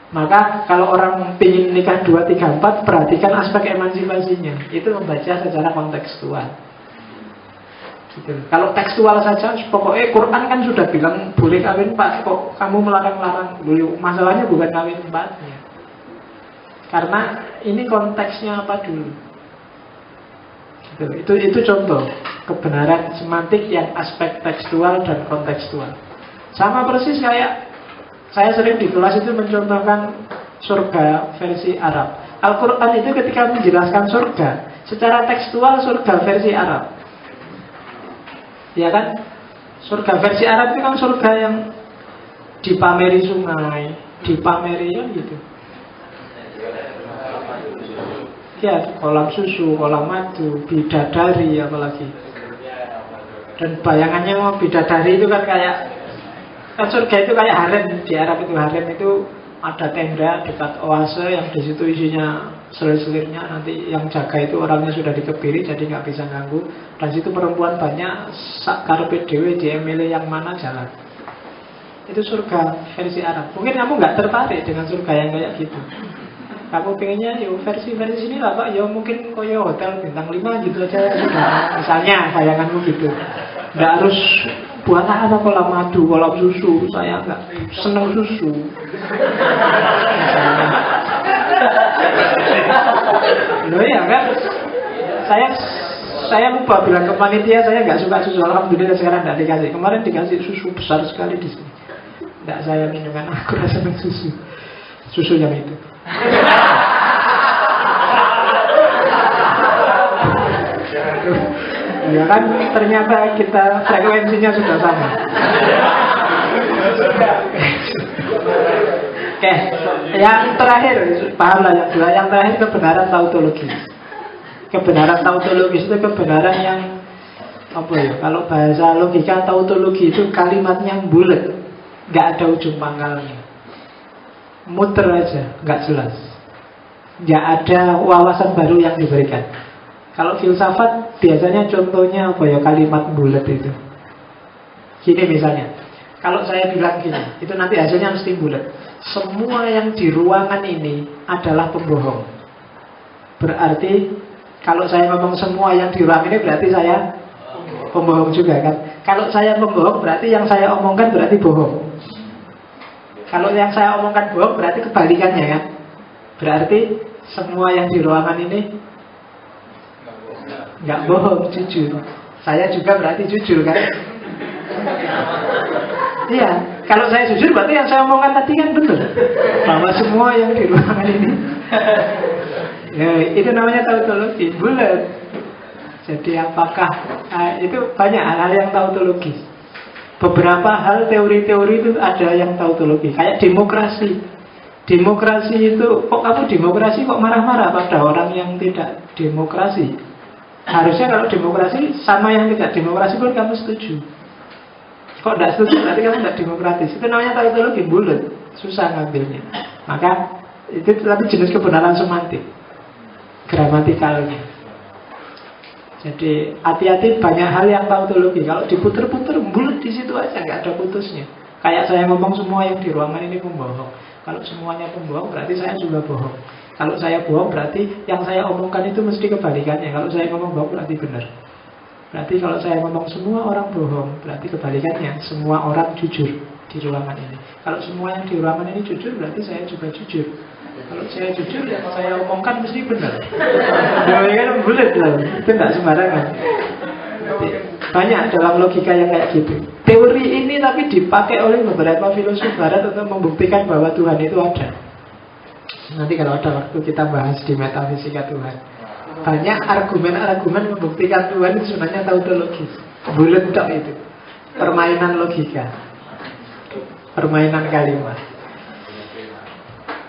Maka kalau orang ingin nikah 2, 3, 4, perhatikan aspek emansipasinya. Itu membaca secara kontekstual gitu. Kalau tekstual saja, pokoknya Quran kan sudah bilang boleh kawin 4, kok kamu melarang-larang. Masalahnya bukan kawin 4-nya, karena ini konteksnya apa dulu gitu. Itu contoh kebenaran semantik yang aspek tekstual dan kontekstual. Sama persis kayak saya sering di kelas itu mencontohkan surga versi Arab. Al-Quran itu ketika menjelaskan surga, secara tekstual surga versi Arab, ya kan? Surga versi Arab itu kan surga yang dipameri sungai, dipameri ya gitu. Ya, kolam susu, kolam madu, bidadari apalagi. Dan bayangannya mau bidadari itu kan kayak, kan surga itu kayak harem. Di Arab itu harem itu ada tenda dekat oase yang di situ isinya selir-selirnya. Nanti yang jaga itu orangnya sudah dikebiri jadi nggak bisa ganggu. Dan situ perempuan banyak, sak karepe dhewe dia milih yang mana jalan. Itu surga versi Arab. Mungkin kamu nggak tertarik dengan surga yang kayak gitu. Kamu pengennya versi sini lah Pak, mungkin koyo hotel bintang 5 gitu aja sudah. Misalnya bayanganmu gitu. Nggak harus buat apa kolam madu, kolam susu. Saya nggak seneng susu. Misalnya. Loh ya kan, saya lupa bilang ke panitia saya nggak suka susu. Alhamdulillah sekarang nggak dikasih. Kemarin dikasih susu besar sekali di sini. Nggak saya minum karena aku rasa seneng susu yang itu. Ya kan, ternyata kita frekuensinya sudah sama. Oke, yang terakhir pahamlah yang dua. Yang terakhir kebenaran tautologis. Kebenaran tautologis itu kebenaran yang apa ya? Kalau bahasa logika tautologi itu kalimatnya bulat, nggak ada ujung pangkalnya, muter aja, nggak jelas, nggak ada wawasan baru yang diberikan. Kalau filsafat biasanya contohnya apa ya, kalimat bulat itu. Gini misalnya, kalau saya bilang gini, itu nanti hasilnya mesti bulat. Semua yang di ruangan ini adalah pembohong. Berarti kalau saya ngomong semua yang di ruangan ini berarti saya pembohong juga kan. Kalau saya pembohong berarti yang saya omongkan berarti bohong. Kalau yang saya omongkan bohong berarti kebalikannya kan. Berarti semua yang di ruangan ini nggak bohong, jujur. Saya juga berarti jujur kan. Iya, kalau saya jujur berarti yang saya omongkan tadi kan benar, bahwa semua yang di ruangan ini ya, itu namanya tautologi, bulat. Jadi apakah itu banyak hal-hal yang tautologis. Beberapa hal teori-teori itu ada yang tautologi. Kayak demokrasi. Demokrasi itu, kok kamu demokrasi kok marah-marah pada orang yang tidak demokrasi? Harusnya kalau demokrasi sama yang tidak demokrasi pun kamu setuju. Kok tidak setuju berarti kamu tidak demokratis. Itu namanya tautologi bulat, susah ngambilnya. Maka itu tapi jenis kebenaran semantik, gramatikalnya. Jadi hati-hati banyak hal yang tautologi. Kalau diputer-puter bulat di situ aja, nggak ada putusnya. Kayak saya ngomong semua yang di ruangan ini pembohong. Kalau semuanya pembohong berarti saya juga bohong. Kalau saya bohong berarti yang saya omongkan itu mesti kebalikannya. Kalau saya ngomong bohong berarti benar. Berarti kalau saya ngomong semua orang bohong, berarti kebalikannya, semua orang jujur di ruangan ini. Kalau semua yang di ruangan ini jujur, berarti saya juga jujur. Kalau saya jujur, yang saya omongkan mesti benar. Ya kan bulat loh, itu tidak sembarangan. Banyak dalam logika yang kayak gitu. Teori ini tapi dipakai oleh beberapa filsuf barat untuk membuktikan bahwa Tuhan itu ada. Nanti kalau ada waktu kita bahas di metafisika Tuhan. Banyak argumen-argumen membuktikan Tuhan itu sebenarnya tautologis. Bulat tok itu. Permainan logika. Permainan kalimat.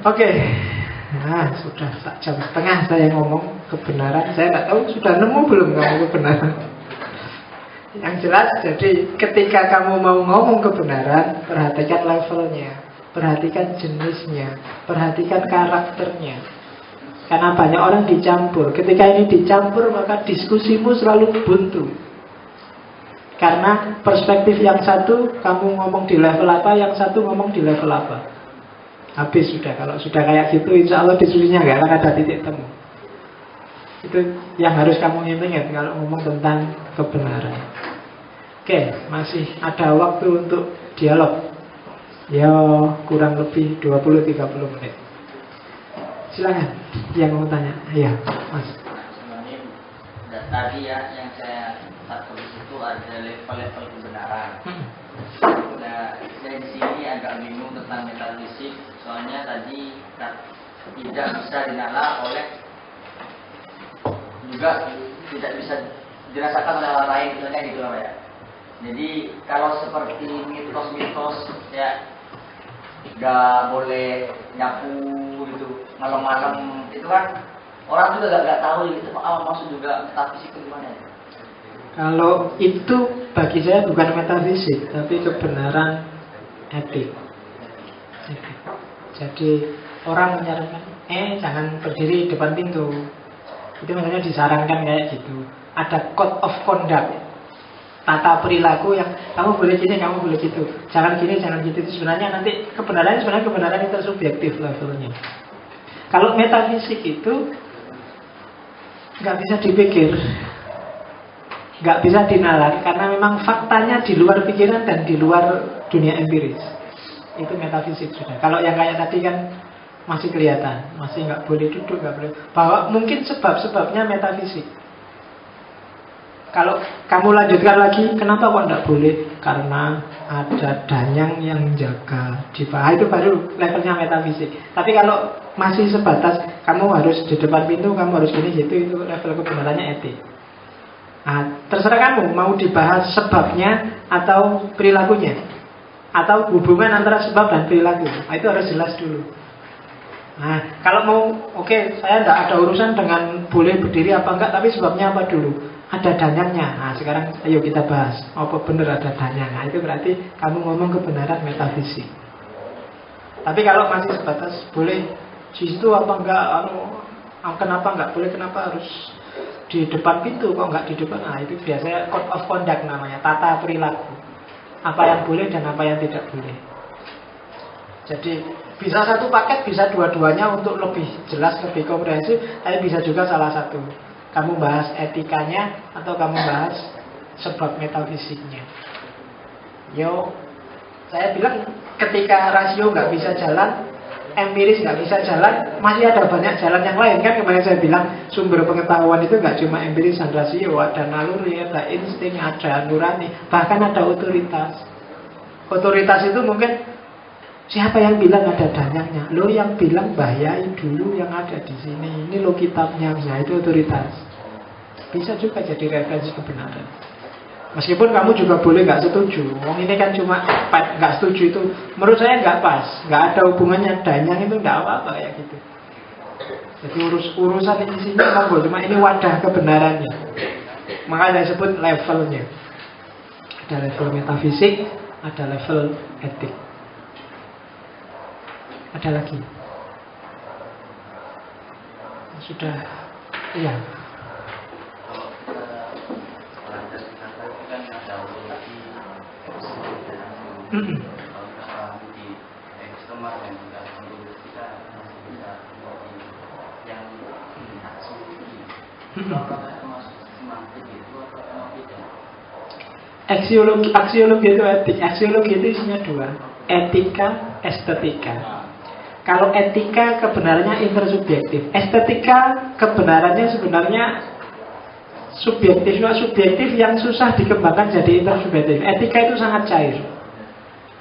Oke. Nah, sudah 1,5 jam saya ngomong kebenaran. Saya tidak tahu sudah nemu belum kamu kebenaran. Yang jelas, jadi ketika kamu mau ngomong kebenaran, perhatikan levelnya, perhatikan jenisnya, perhatikan karakternya. Karena banyak orang dicampur. Ketika ini dicampur, maka diskusimu selalu buntu. Karena perspektif yang satu, kamu ngomong di level apa, yang satu ngomong di level apa. Habis sudah. Kalau sudah kayak gitu, insya Allah diskusinya nggak akan ada titik temu. Itu yang harus kamu ingat kalau ngomong tentang kebenaran. Oke, masih ada waktu untuk dialog. Ya, kurang lebih 20-30 menit. Silakan, yang mau tanya. Iya, Mas. Tadi ya, yang saya tulis itu ada level-level kebenaran. Nah, saya di sini agak bingung tentang metafisik. Soalnya tadi tidak bisa dinalar oleh, juga tidak bisa dirasakan oleh orang lain, misalnya gitu lah ya. Jadi kalau seperti mitos-mitos ya, nggak boleh nyapu gitu malam-malam, itu kan orang juga nggak tahu gitu maksud juga metafisik itu gimana ya? Kalau itu bagi saya bukan metafisik, tapi kebenaran etik. Jadi orang menyarankan, jangan berdiri depan pintu. Itu makanya disarankan kayak gitu. Ada code of conduct, tata perilaku yang kamu boleh gini, kamu boleh gitu. Jangan gini, jangan gitu. Itu sebenarnya nanti kebenaran itu subjektif levelnya. Kalau metafisik itu nggak bisa dipikir, nggak bisa dinalar, karena memang faktanya di luar pikiran dan di luar dunia empiris. Itu metafisik sudah. Kalau yang kayak tadi kan masih kelihatan, masih nggak boleh duduk, nggak boleh. Bahwa mungkin sebab-sebabnya metafisik. Kalau kamu lanjutkan lagi, kenapa kok nggak boleh? Karena ada danyang yang jaga di bawah, itu baru levelnya metafisik. Tapi kalau masih sebatas kamu harus di depan pintu, kamu harus gini gitu, itu level kebenarannya etik. Nah, terserah kamu mau dibahas sebabnya atau perilakunya, atau hubungan antara sebab dan perilaku. Nah, itu harus jelas dulu. Nah, kalau mau, oke, saya tidak ada urusan dengan boleh berdiri apa enggak, tapi sebabnya apa dulu? Ada danyangnya. Nah, sekarang ayo kita bahas. Apa benar ada danyang? Nah, itu berarti kamu ngomong kebenaran metafisik. Tapi kalau masih sebatas boleh di situ apa enggak, kenapa enggak boleh, kenapa harus di depan pintu, kok enggak di depan? Nah, itu biasanya code of conduct namanya, tata perilaku. Apa yang boleh dan apa yang tidak boleh. Jadi bisa satu paket, bisa dua-duanya untuk lebih jelas, lebih komprehensif. Tapi bisa juga salah satu. Kamu bahas etikanya atau kamu bahas sebab metafisiknya. Yo, saya bilang ketika rasio nggak bisa jalan, empiris nggak bisa jalan, masih ada banyak jalan yang lain. Kan kemarin saya bilang sumber pengetahuan itu nggak cuma empiris dan rasio, ada naluri, ada insting, ada nurani, bahkan ada otoritas. Otoritas itu mungkin siapa yang bilang ada danyangnya? Lo yang bilang bahayai dulu yang ada di sini. Ini lo kitabnya, nah itu otoritas. Bisa juga jadi referensi kebenaran. Meskipun kamu juga boleh nggak setuju. Wong ini kan cuma nggak setuju itu. Menurut saya nggak pas, nggak ada hubungannya danyang itu nggak apa-apa ya gitu. Jadi urusan ini monggo, cuma ini wadah kebenarannya. Makanya saya sebut levelnya. Ada level metafisik, ada level etik. Ada lagi? Sudah, iya. Aksiologi itu etik. Aksiologi itu isinya dua, etika, estetika. Kalau etika kebenarannya intersubjektif, estetika kebenarannya sebenarnya subjektif yang susah dikembangkan jadi intersubjektif. Etika itu sangat cair,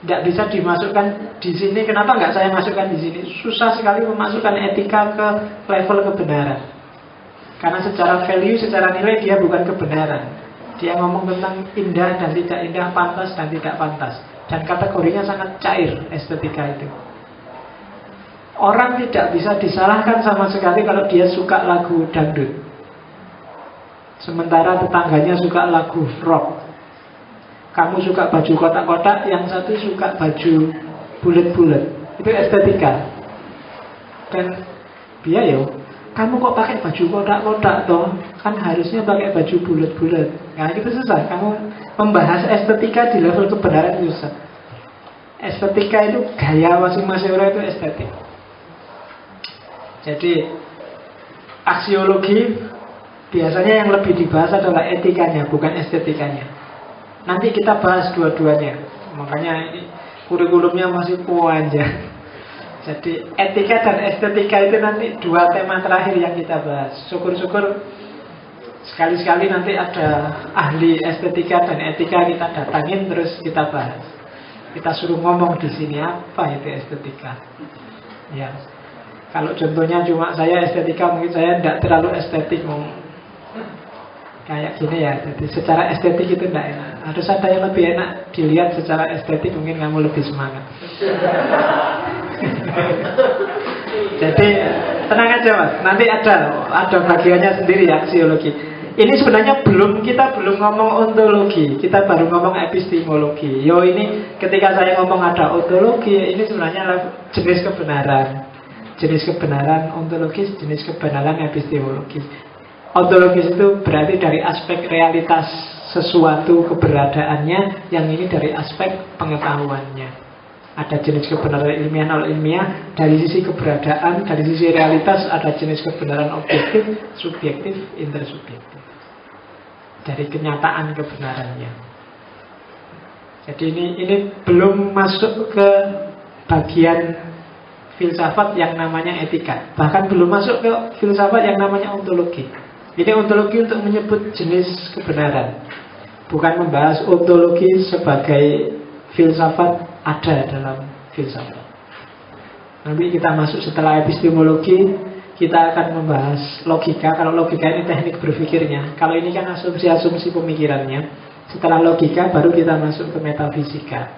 nggak bisa dimasukkan di sini. Kenapa nggak saya masukkan di sini? Susah sekali memasukkan etika ke level kebenaran, karena secara value, secara nilai dia bukan kebenaran. Dia ngomong tentang indah dan tidak indah, pantas dan tidak pantas, dan kategorinya sangat cair estetika itu. Orang tidak bisa disalahkan sama sekali kalau dia suka lagu dangdut, sementara tetangganya suka lagu rock. Kamu suka baju kotak-kotak, yang satu suka baju bulat-bulat. Itu estetika. Dan biaya, kamu kok pakai baju kotak-kotak toh? Kan harusnya pakai baju bulat-bulat. Nah itu susah. Kamu membahas estetika di level kebenaran susah. Estetika itu gaya masing-masing orang, itu estetik. Jadi aksiologi biasanya yang lebih dibahas adalah etikanya, bukan estetikanya. Nanti kita bahas dua-duanya. Makanya ini kurikulumnya masih panjang. Jadi etika dan estetika itu nanti dua tema terakhir yang kita bahas. Syukur-syukur sekali-sekali nanti ada ahli estetika dan etika kita datangin, terus kita bahas. Kita suruh ngomong di sini apa itu estetika. Ya, kalau contohnya cuma saya estetika, mungkin saya tidak terlalu estetik kayak gini ya. Jadi secara estetik itu tidak enak. Harus ada yang lebih enak dilihat secara estetik, mungkin kamu lebih semangat. Jadi tenang aja mas, nanti ada bagiannya sendiri ya, aksiologi. Ini sebenarnya kita belum ngomong ontologi, kita baru ngomong epistemologi. Ini ketika saya ngomong ada ontologi, ini sebenarnya jenis kebenaran ontologis, jenis kebenaran epistemologis. Ontologis itu berarti dari aspek realitas sesuatu keberadaannya, yang ini dari aspek pengetahuannya. Ada jenis kebenaran ilmiah, non ilmiah. Dari sisi keberadaan, dari sisi realitas ada jenis kebenaran objektif, subjektif, intersubjektif. Dari kenyataan kebenarannya. Jadi ini belum masuk ke bagian filsafat yang namanya etika. Bahkan belum masuk ke filsafat yang namanya ontologi. Ini ontologi untuk menyebut jenis kebenaran, bukan membahas ontologi sebagai filsafat ada dalam filsafat. Nanti kita masuk setelah epistemologi, kita akan membahas logika. Kalau logika ini teknik berpikirnya, kalau ini kan asumsi-asumsi pemikirannya. Setelah logika baru kita masuk ke metafisika.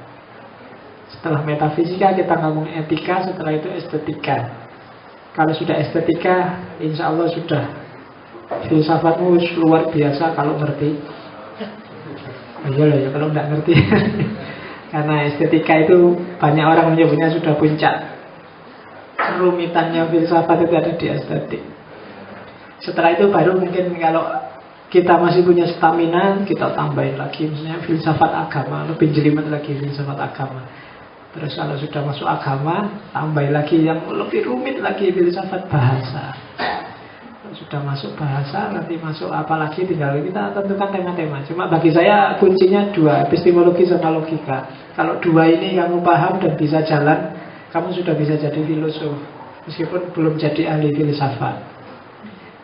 Setelah metafisika kita ngomong etika, setelah itu estetika. Kalau sudah estetika, insya Allah sudah filsafatmu luar biasa kalau ngerti. Iyalah ya kalau nggak ngerti. Karena estetika itu banyak orang menyebutnya sudah puncak. Kerumitannya filsafat itu ada di estetik. Setelah itu baru mungkin kalau kita masih punya stamina, kita tambahin lagi misalnya filsafat agama, lebih jelimet lagi filsafat agama. Terus kalau sudah masuk agama, tambahin lagi yang lebih rumit lagi, filsafat bahasa. Sudah masuk bahasa, nanti masuk apa lagi, tinggal kita tentukan tema-tema. Cuma bagi saya kuncinya dua, epistemologi sama logika. Kalau dua ini kamu paham dan bisa jalan, kamu sudah bisa jadi filosof, meskipun belum jadi ahli filsafat.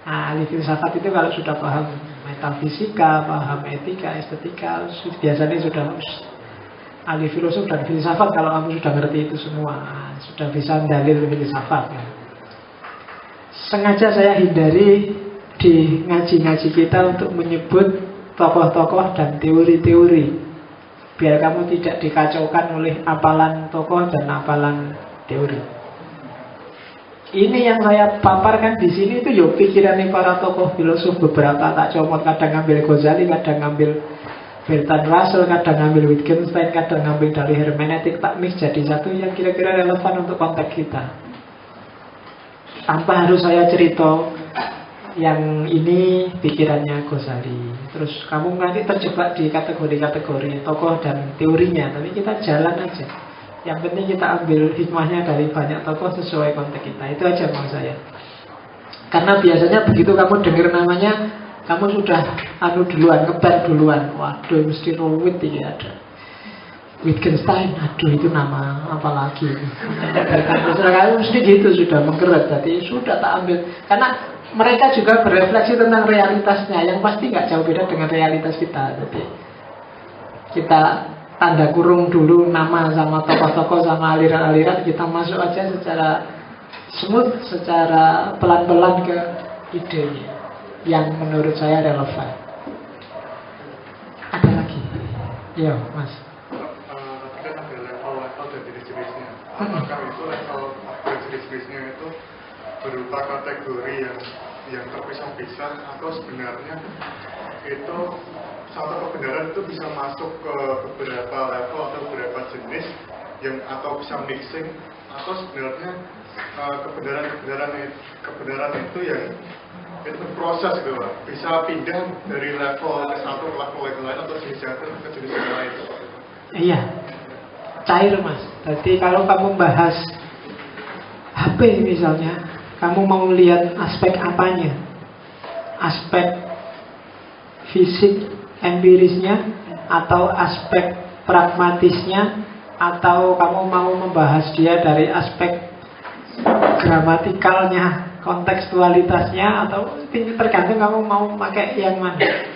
Nah, ahli filsafat itu kalau sudah paham metafisika, paham etika, estetika, biasanya sudah ahli filosof dan filsafat. Kalau kamu sudah ngerti itu semua, sudah bisa dalil filsafat ya. Sengaja saya hindari di ngaji-ngaji kita untuk menyebut tokoh-tokoh dan teori-teori, biar kamu tidak dikacaukan oleh apalan tokoh dan apalan teori. Ini yang saya paparkan di sini itu yo pikirannya para tokoh filosof beberapa, tak comot, kadang ngambil Ghazali, kadang ngambil Bertrand Russell, kadang ngambil Wittgenstein, kadang ngambil dari hermeneutik, tak mix jadi satu yang kira-kira relevan untuk konteks kita. Tanpa harus saya cerita yang ini pikirannya Ghazali, terus kamu nanti terjebak di kategori-kategori tokoh dan teorinya. Tapi kita jalan aja. Yang penting kita ambil hikmahnya dari banyak tokoh sesuai konteks kita. Itu aja mau saya. Karena biasanya begitu kamu dengar namanya Kamu sudah duluan, ngebar duluan. Waduh, mesti ruwet ini ada. Wittgenstein, aduh itu nama apa lagi? Kalau mesti gitu sudah menggerak, jadi sudah tak ambil. Karena mereka juga berefleksi tentang realitasnya, yang pasti nggak jauh beda dengan realitas kita. Jadi kita tanda kurung dulu nama sama tokoh-tokoh sama aliran-aliran, kita masuk aja secara smooth, secara pelan-pelan ke idenya yang menurut saya relevan. Ada lagi? Ya, Mas. Kan ada level-level dan jenis-jenisnya. Apakah itu level dan jenis-jenisnya itu berupa kategori yang terpisah-pisah, atau sebenarnya itu satu kebenaran itu bisa masuk ke beberapa level atau beberapa jenis yang atau bisa mixing, atau sebenarnya kebenaran itu yang itu proses gitu Pak. Bisa pindah dari level ke satu ke level yang lain atau jenis yang ke jenis yang lain. Iya, cair Mas. Jadi kalau kamu bahas HP misalnya, kamu mau lihat aspek apanya? Aspek fisik empirisnya, atau aspek pragmatisnya, atau kamu mau membahas dia dari aspek gramatikalnya, kontekstualitasnya, atau tergantung kamu mau pakai yang mana.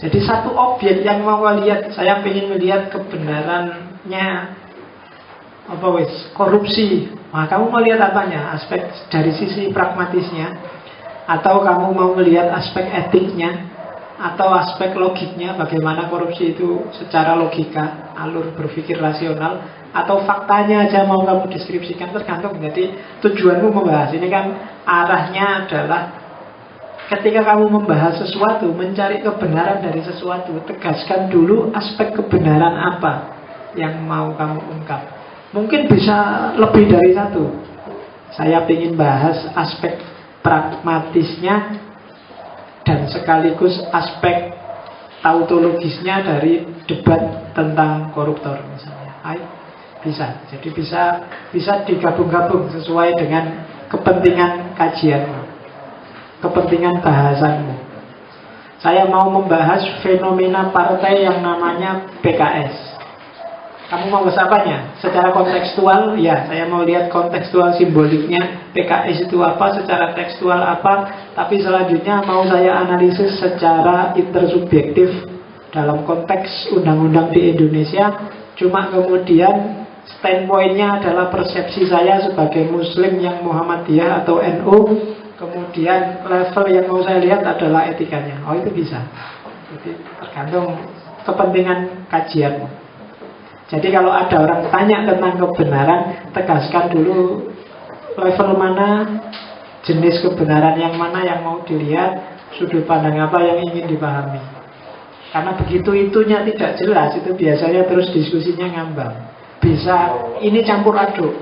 Jadi satu objek yang mau lihat, saya ingin melihat kebenarannya korupsi. Nah, kamu mau lihat apanya? Aspek dari sisi pragmatisnya, atau kamu mau melihat aspek etiknya, atau aspek logiknya, bagaimana korupsi itu secara logika, alur berpikir rasional, atau faktanya aja mau kamu deskripsikan, tergantung. Jadi tujuanmu membahas ini kan arahnya adalah ketika kamu membahas sesuatu, mencari kebenaran dari sesuatu, tegaskan dulu aspek kebenaran apa yang mau kamu ungkap. Mungkin bisa lebih dari satu. Saya ingin bahas aspek pragmatisnya dan sekaligus aspek tautologisnya dari debat tentang koruptor misalnya. Bisa. Jadi bisa digabung-gabung sesuai dengan kepentingan kajianmu, kepentingan bahasanmu. Saya mau membahas fenomena partai yang namanya PKS. Kamu mau bahas apanya? Secara kontekstual, ya saya mau lihat kontekstual simboliknya PKS itu apa, secara tekstual apa. Tapi selanjutnya mau saya analisis secara intersubjektif dalam konteks undang-undang di Indonesia. Cuma kemudian standpointnya adalah persepsi saya sebagai Muslim yang Muhammadiyah atau NU. Kemudian level yang mau saya lihat adalah etikanya. Oh, itu bisa. Jadi tergantung kepentingan kajianmu. Jadi kalau ada orang tanya tentang kebenaran, tegaskan dulu level mana, jenis kebenaran yang mana yang mau dilihat, sudut pandang apa yang ingin dipahami. Karena begitu itunya tidak jelas, itu biasanya terus diskusinya ngambang. Bisa ini campur aduk.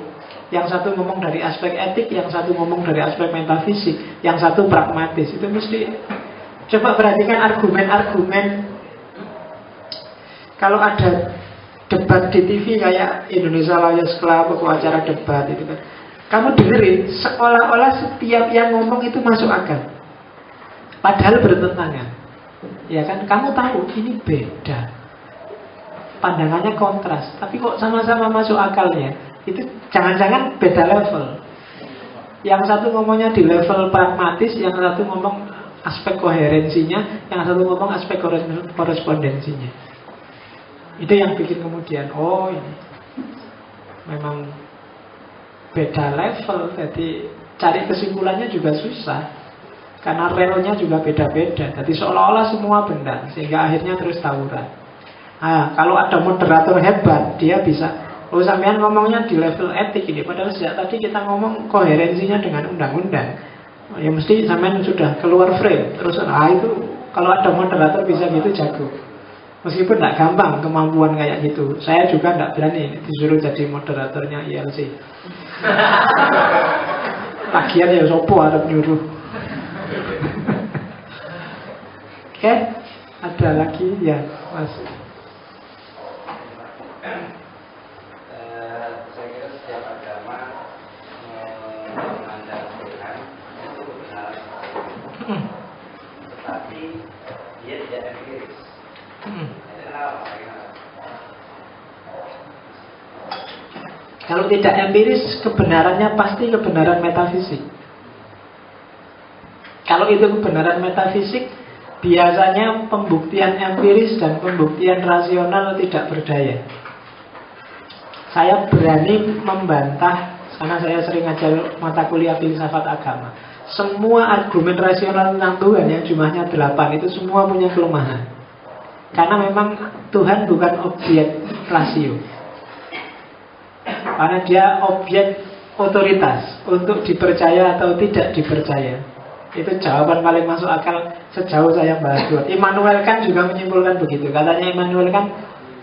Yang satu ngomong dari aspek etik, yang satu ngomong dari aspek metafisik, yang satu pragmatis. Itu mesti. Coba perhatikan argumen-argumen. Kalau ada debat di TV kayak Indonesia Lawyers Club atau acara debat itu kan, kamu dengerin seolah-olah setiap yang ngomong itu masuk akal, padahal bertentangan. Ya kan, kamu tahu ini beda, pandangannya kontras, tapi kok sama-sama masuk akalnya. Itu jangan-jangan beda level. Yang satu ngomongnya di level pragmatis, yang satu ngomong aspek koherensinya, yang satu ngomong aspek korespondensinya. Itu yang bikin kemudian, oh ini memang beda level. Jadi cari kesimpulannya juga susah, karena relnya juga beda-beda. Jadi seolah-olah semua benar, sehingga akhirnya terus tawuran. Nah, kalau ada moderator hebat, dia bisa, oh sampean ngomongnya di level etik ini, padahal sejak tadi kita ngomong koherensinya dengan undang-undang. Ya mesti sampean sudah keluar frame. Terus itu kalau ada moderator bisa gitu, jago. Meskipun tidak gampang kemampuan kayak gitu. Saya juga tidak berani disuruh jadi moderatornya ILC. Lagian ya sopo harap nyuruh. Oke, ada lagi ya Mas. Saya kira setiap agama memandang Tuhan itu benar, tetapi empiris. Itu kenapa? Bagaimana? Kalau tidak empiris, kebenarannya pasti kebenaran metafisik. Kalau itu kebenaran metafisik, biasanya pembuktian empiris dan pembuktian rasional tidak berdaya. Saya berani membantah, karena saya sering ngajar mata kuliah filsafat agama. Semua argumen rasional tentang Tuhan yang jumlahnya 8 itu semua punya kelemahan. Karena memang Tuhan bukan objek rasio. Karena dia objek otoritas untuk dipercaya atau tidak dipercaya. Itu jawaban paling masuk akal sejauh saya bahas Tuhan. Immanuel Kant juga menyimpulkan begitu. Katanya Immanuel Kant,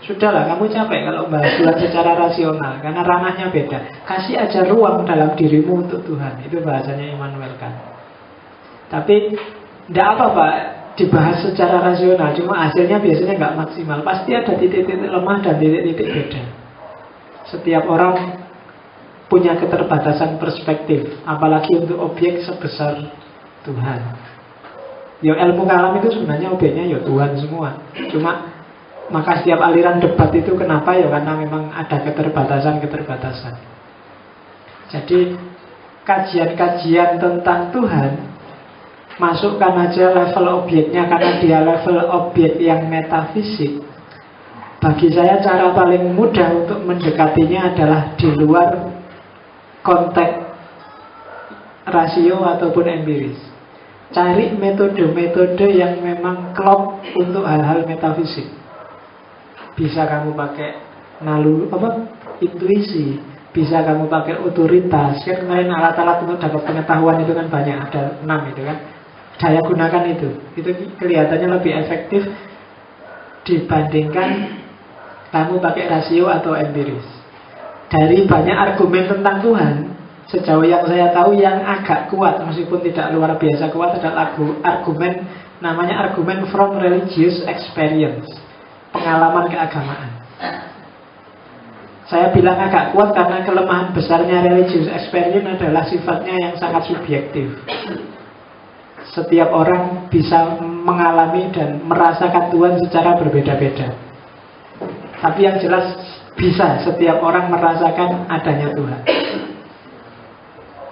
sudahlah kamu capek kalau bahas Tuhan secara rasional, karena ranahnya beda. Kasih aja ruang dalam dirimu untuk Tuhan. Itu bahasanya Immanuel Kant. Tapi tidak apa-apa dibahas secara rasional, cuma hasilnya biasanya nggak maksimal. Pasti ada titik-titik lemah dan titik-titik beda. Setiap orang punya keterbatasan perspektif, apalagi untuk objek sebesar Tuhan. Ya ilmu kalam itu sebenarnya objeknya ya Tuhan semua. Cuma maka setiap aliran debat itu kenapa ya karena memang ada keterbatasan-keterbatasan. Jadi kajian-kajian tentang Tuhan masukkan aja level objeknya, karena dia level objek yang metafisik. Bagi saya cara paling mudah untuk mendekatinya adalah di luar konteks rasio ataupun empiris. Cari metode-metode yang memang klop untuk hal-hal metafisik. Bisa kamu pakai intuisi, bisa kamu pakai otoritas. Kan kemarin alat-alat untuk dapat pengetahuan itu kan banyak, ada 6 itu kan. Daya gunakan itu kelihatannya lebih efektif dibandingkan kamu pakai rasio atau empiris. Dari banyak argumen tentang Tuhan, sejauh yang saya tahu yang agak kuat, meskipun tidak luar biasa kuat, adalah argumen, namanya argumen from religious experience, pengalaman keagamaan. Saya bilang agak kuat karena kelemahan besarnya religious experience adalah sifatnya yang sangat subjektif. Setiap orang bisa mengalami dan merasakan Tuhan secara berbeda-beda. Tapi yang jelas bisa setiap orang merasakan adanya Tuhan.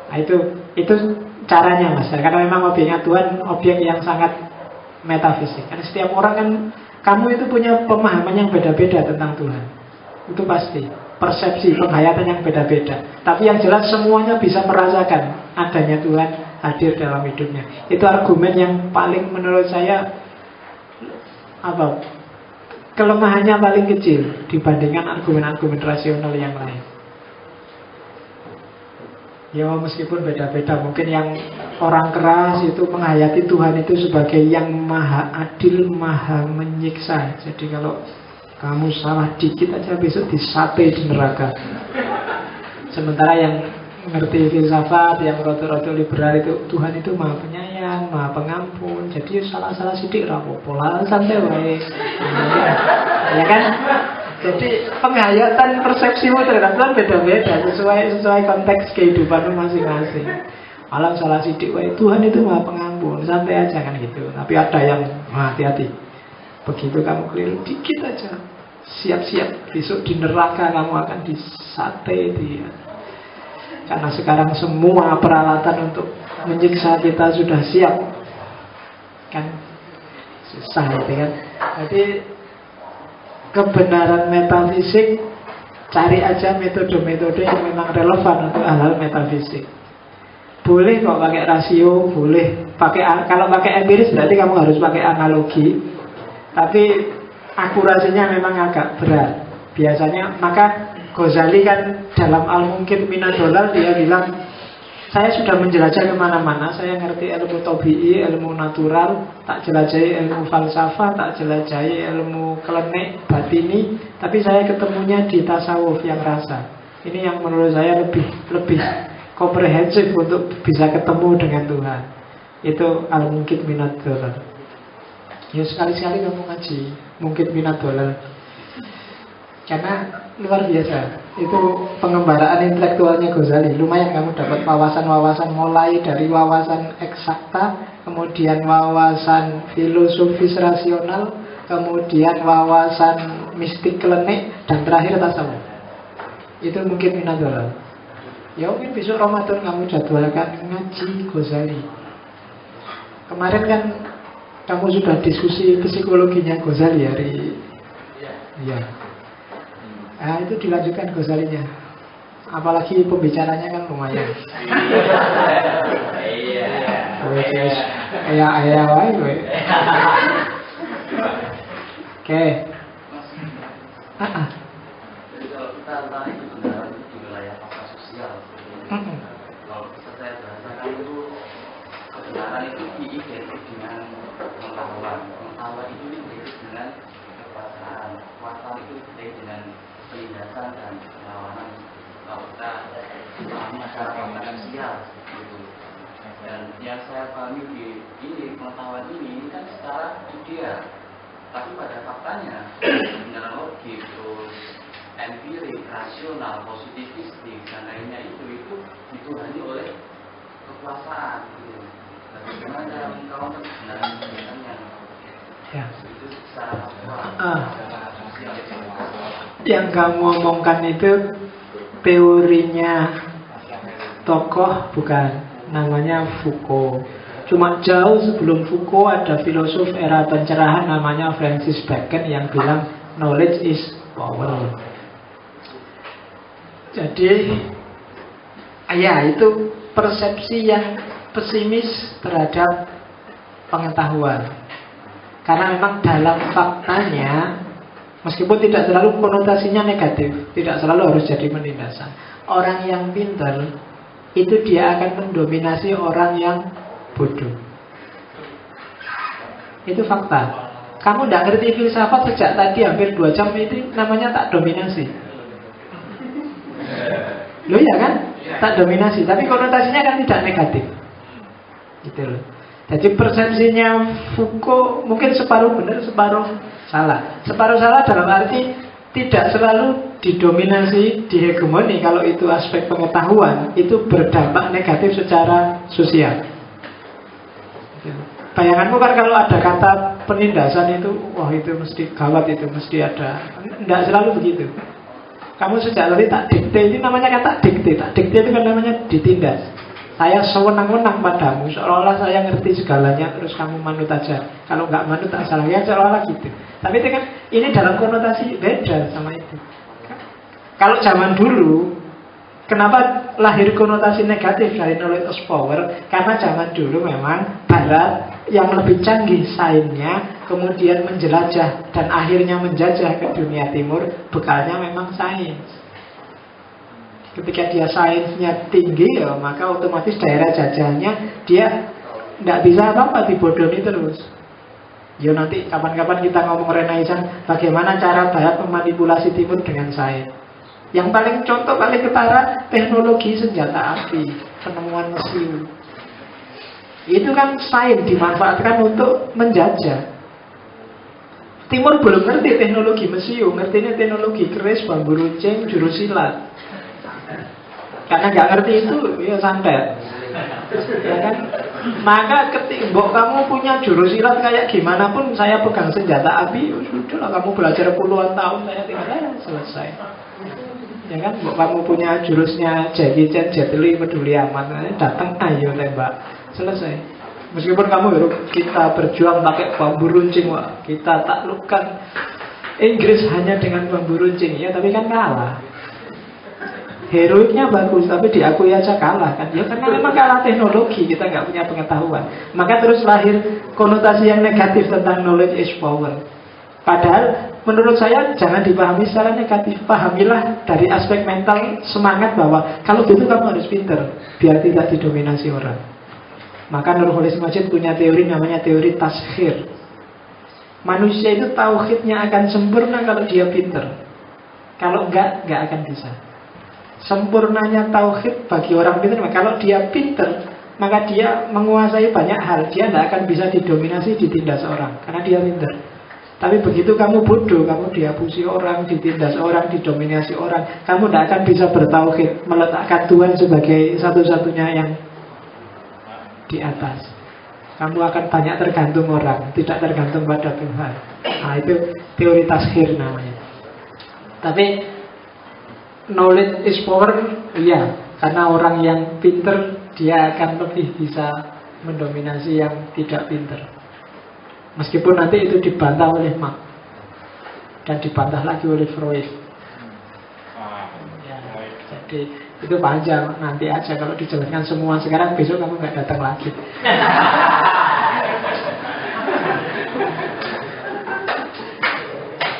Nah, itu caranya Mas. Karena memang objeknya Tuhan objek yang sangat metafisik. Karena setiap orang kan, kamu itu punya pemahaman yang beda-beda tentang Tuhan. Itu pasti. Persepsi, penghayatan yang beda-beda. Tapi yang jelas semuanya bisa merasakan adanya Tuhan hadir dalam hidupnya. Itu argumen yang paling menurut saya kelemahannya paling kecil dibandingkan argumen-argumen rasional yang lain. Ya meskipun beda-beda, mungkin yang orang keras itu menghayati Tuhan itu sebagai yang maha adil, maha menyiksa. Jadi kalau kamu salah dikit aja besok disate di neraka. Sementara yang ngerti filsafat, yang roto-roto liberal itu, Tuhan itu maha penyayang, maha pengampun. Jadi salah-salah sidik rapopo lah, santai wae. Ya kan? Jadi penghayatan persepsimu terhadap Tuhan beda-beda sesuai konteks kehidupanmu masing-masing. Malah salah sidik wae, Tuhan itu maha pengampun, santai aja kan gitu. Tapi ada yang hati-hati. Begitu kamu keliru dikit aja, siap-siap besok di neraka kamu akan disate dia. Karena sekarang semua peralatan untuk menyiksa kita sudah siap. Kan susah gitu kan. Jadi kebenaran metafisik, cari aja metode-metode yang memang relevan untuk hal-hal metafisik. Boleh kok pakai rasio, boleh pakai, kalau pakai empiris berarti kamu harus pakai analogi. Tapi akurasinya memang agak berat. Biasanya maka Ghazali kan dalam Al-Mungkin Minadolal dia bilang, saya sudah menjelajah kemana-mana. Saya ngerti ilmu tabi'i, ilmu natural, tak jelajahi ilmu falsafah, tak jelajahi ilmu klenik, batini, tapi saya ketemunya di tasawuf yang rasa. Ini yang menurut saya lebih komprehensif untuk bisa ketemu dengan Tuhan. Itu Al-Mungkin Minadolal. Ya sekali-sekali kamu ngaji Mungkin Minadolal, karena luar biasa. Itu pengembaraan intelektualnya Ghazali. Lumayan kamu dapat wawasan-wawasan, mulai dari wawasan eksakta, kemudian wawasan filosofis rasional, kemudian wawasan mistik klenik, dan terakhir tasawuf. Itu mungkin minadolal. Ya mungkin besok Ramadan kamu jadwalkan ngaji Ghazali. Kemarin kan kamu sudah diskusi psikologinya Ghazali hari. Iya. Nah, itu dilanjutkan Ghazalinya. Apalagi pembicaranya kan lumayan. Iya. Wae. Oke. Jadi kalau kita tarik kebenaran itu di wilayah fakta sosial, kalau saya bahasakan itu kebenaran itu diidentik dengan pengetahuan. Pengetahuan itu diidentik dengan kekuasaan. Kekuasaan itu diidentik dengan penindasan dan perlawanan. Kalau kita memahami secara fakta sosial, gitu. Dan yang saya pahami di ini pengetahuan ini kan secara ideal. Tapi pada faktanya, kebenaran logik, terus empirik, rasional, positivistik, dan lainnya itu dituhani oleh kekuasaan. Gitu. Bagaimana cara mengkawan kebenaran yang itu secara faktual? Yang kamu omongkan itu teorinya tokoh bukan, namanya Foucault. Cuma jauh sebelum Foucault ada filosof era pencerahan namanya Francis Bacon yang bilang knowledge is power. Jadi ya itu persepsi yang pesimis terhadap pengetahuan. Karena memang dalam faktanya, meskipun tidak selalu konotasinya negatif, tidak selalu harus jadi penindasan. Orang yang pintar itu dia akan mendominasi orang yang bodoh. Itu fakta. Kamu tidak ngerti filsafat sejak tadi hampir 2 jam, itu namanya tak dominasi. Loh ya kan? Tak dominasi, tapi konotasinya kan tidak negatif. Gitu loh. Jadi persepsinya Foucault mungkin separuh benar, separuh salah. Separuh salah dalam arti tidak selalu didominasi, dihegemoni. Kalau itu aspek pengetahuan, itu berdampak negatif secara sosial. Bayanganmu kan kalau ada kata penindasan itu, wah itu mesti gawat, itu mesti ada. Tidak selalu begitu. Kamu sejak tadi tak dikte, ini namanya kata dikte. Tak dikte itu kan namanya ditindas. Saya sewenang-wenang padamu, seolah-olah saya ngerti segalanya, terus kamu manut aja. Kalau nggak manut tak salah, ya seolah-olah gitu. Tapi itu kan ini dalam konotasi beda sama itu. Kalau zaman dulu, kenapa lahir konotasi negatif dari knowledge is power? Karena zaman dulu memang Barat yang lebih canggih sainsnya, kemudian menjelajah dan akhirnya menjajah ke dunia timur, bekalnya memang sains. Ketika dia sainsnya tinggi, ya, maka otomatis daerah jajahnya dia tidak bisa apa-apa, dibodohi terus. Ya nanti kapan-kapan kita ngomong Renaissance, bagaimana cara Barat memanipulasi timur dengan sains. Yang paling contoh, paling ketara, teknologi senjata api, penemuan mesiu. Itu kan sains dimanfaatkan untuk menjajah. Timur belum ngerti teknologi mesiu, ngertinya teknologi keris, bambu runcing, jurus silat. Karena nggak ngerti itu, ya santet. Ya kan? Maka ketika kamu punya jurus silat kayak gimana pun, saya pegang senjata api, sudahlah kamu belajar puluhan tahun, saya tinggal selesai. Ya kan, kamu punya jurusnya Jackie Chan, Jet Li, peduli amat, datang ayo tembak, selesai. Meskipun kamu kita berjuang pakai bambu runcing, wah, kita taklukkan Inggris hanya dengan bambu runcing, ya tapi kan kalah. Heroiknya bagus, tapi diakui aja kalah kan? Ya karena memang kalah teknologi, kita nggak punya pengetahuan. Maka terus lahir konotasi yang negatif tentang knowledge is power. Padahal menurut saya jangan dipahami secara negatif. Pahamilah dari aspek mental, semangat bahwa kalau gitu kamu harus pinter biar tidak didominasi orang. Maka Nurholis Majid punya teori namanya teori taskhir. Manusia itu tauhidnya akan sempurna kalau dia pinter. Kalau enggak akan bisa. Sempurnanya tauhid bagi orang pinter, kalau dia pinter, maka dia menguasai banyak hal. Dia tidak akan bisa didominasi, ditindas orang, karena dia pinter. Tapi begitu kamu bodoh, kamu diapusi orang, ditindas orang, didominasi orang, kamu tidak akan bisa bertauhid, meletakkan Tuhan sebagai satu-satunya yang di atas. Kamu akan banyak tergantung orang, tidak tergantung pada Tuhan. Nah, itu teori taskhir namanya. Tapi knowledge is power, iya. Karena orang yang pinter, dia akan lebih bisa mendominasi yang tidak pinter. Meskipun nanti itu dibantah oleh Marx dan dibantah lagi oleh Freud. Ya, jadi itu panjang, nanti aja kalau dijelaskan semua sekarang, besok kamu nggak datang lagi.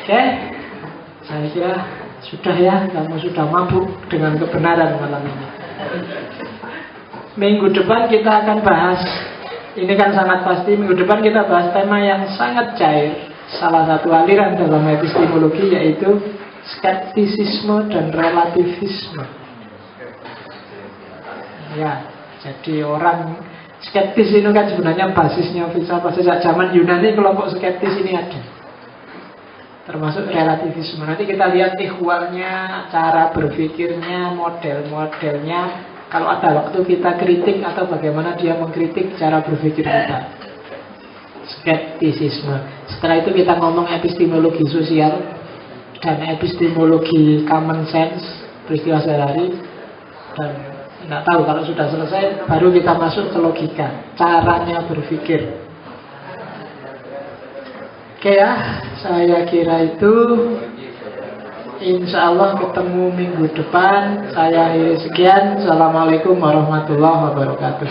Oke, saya kira sudah ya, kamu sudah mabuk dengan kebenaran malam ini. Minggu depan kita akan bahas, ini kan sangat pasti, minggu depan kita bahas tema yang sangat cair. Salah satu aliran dalam epistemologi yaitu skeptisisme dan relativisme. Ya, jadi orang skeptis ini kan sebenarnya basisnya filsafat sejak zaman Yunani, kelompok skeptis ini ada. Termasuk relativisme. Nanti kita lihat ihwalnya, cara berpikirnya, model-modelnya. Kalau ada waktu kita kritik atau bagaimana dia mengkritik cara berpikir kita. Skeptisisme. Setelah itu kita ngomong epistemologi sosial dan epistemologi common sense, peristiwa sehari-hari. Dan nggak tahu kalau sudah selesai baru kita masuk ke logika, caranya berpikir. Oke ya, saya kira itu. Insya Allah ketemu minggu depan. Saya akhiri sekian. Assalamualaikum warahmatullahi wabarakatuh.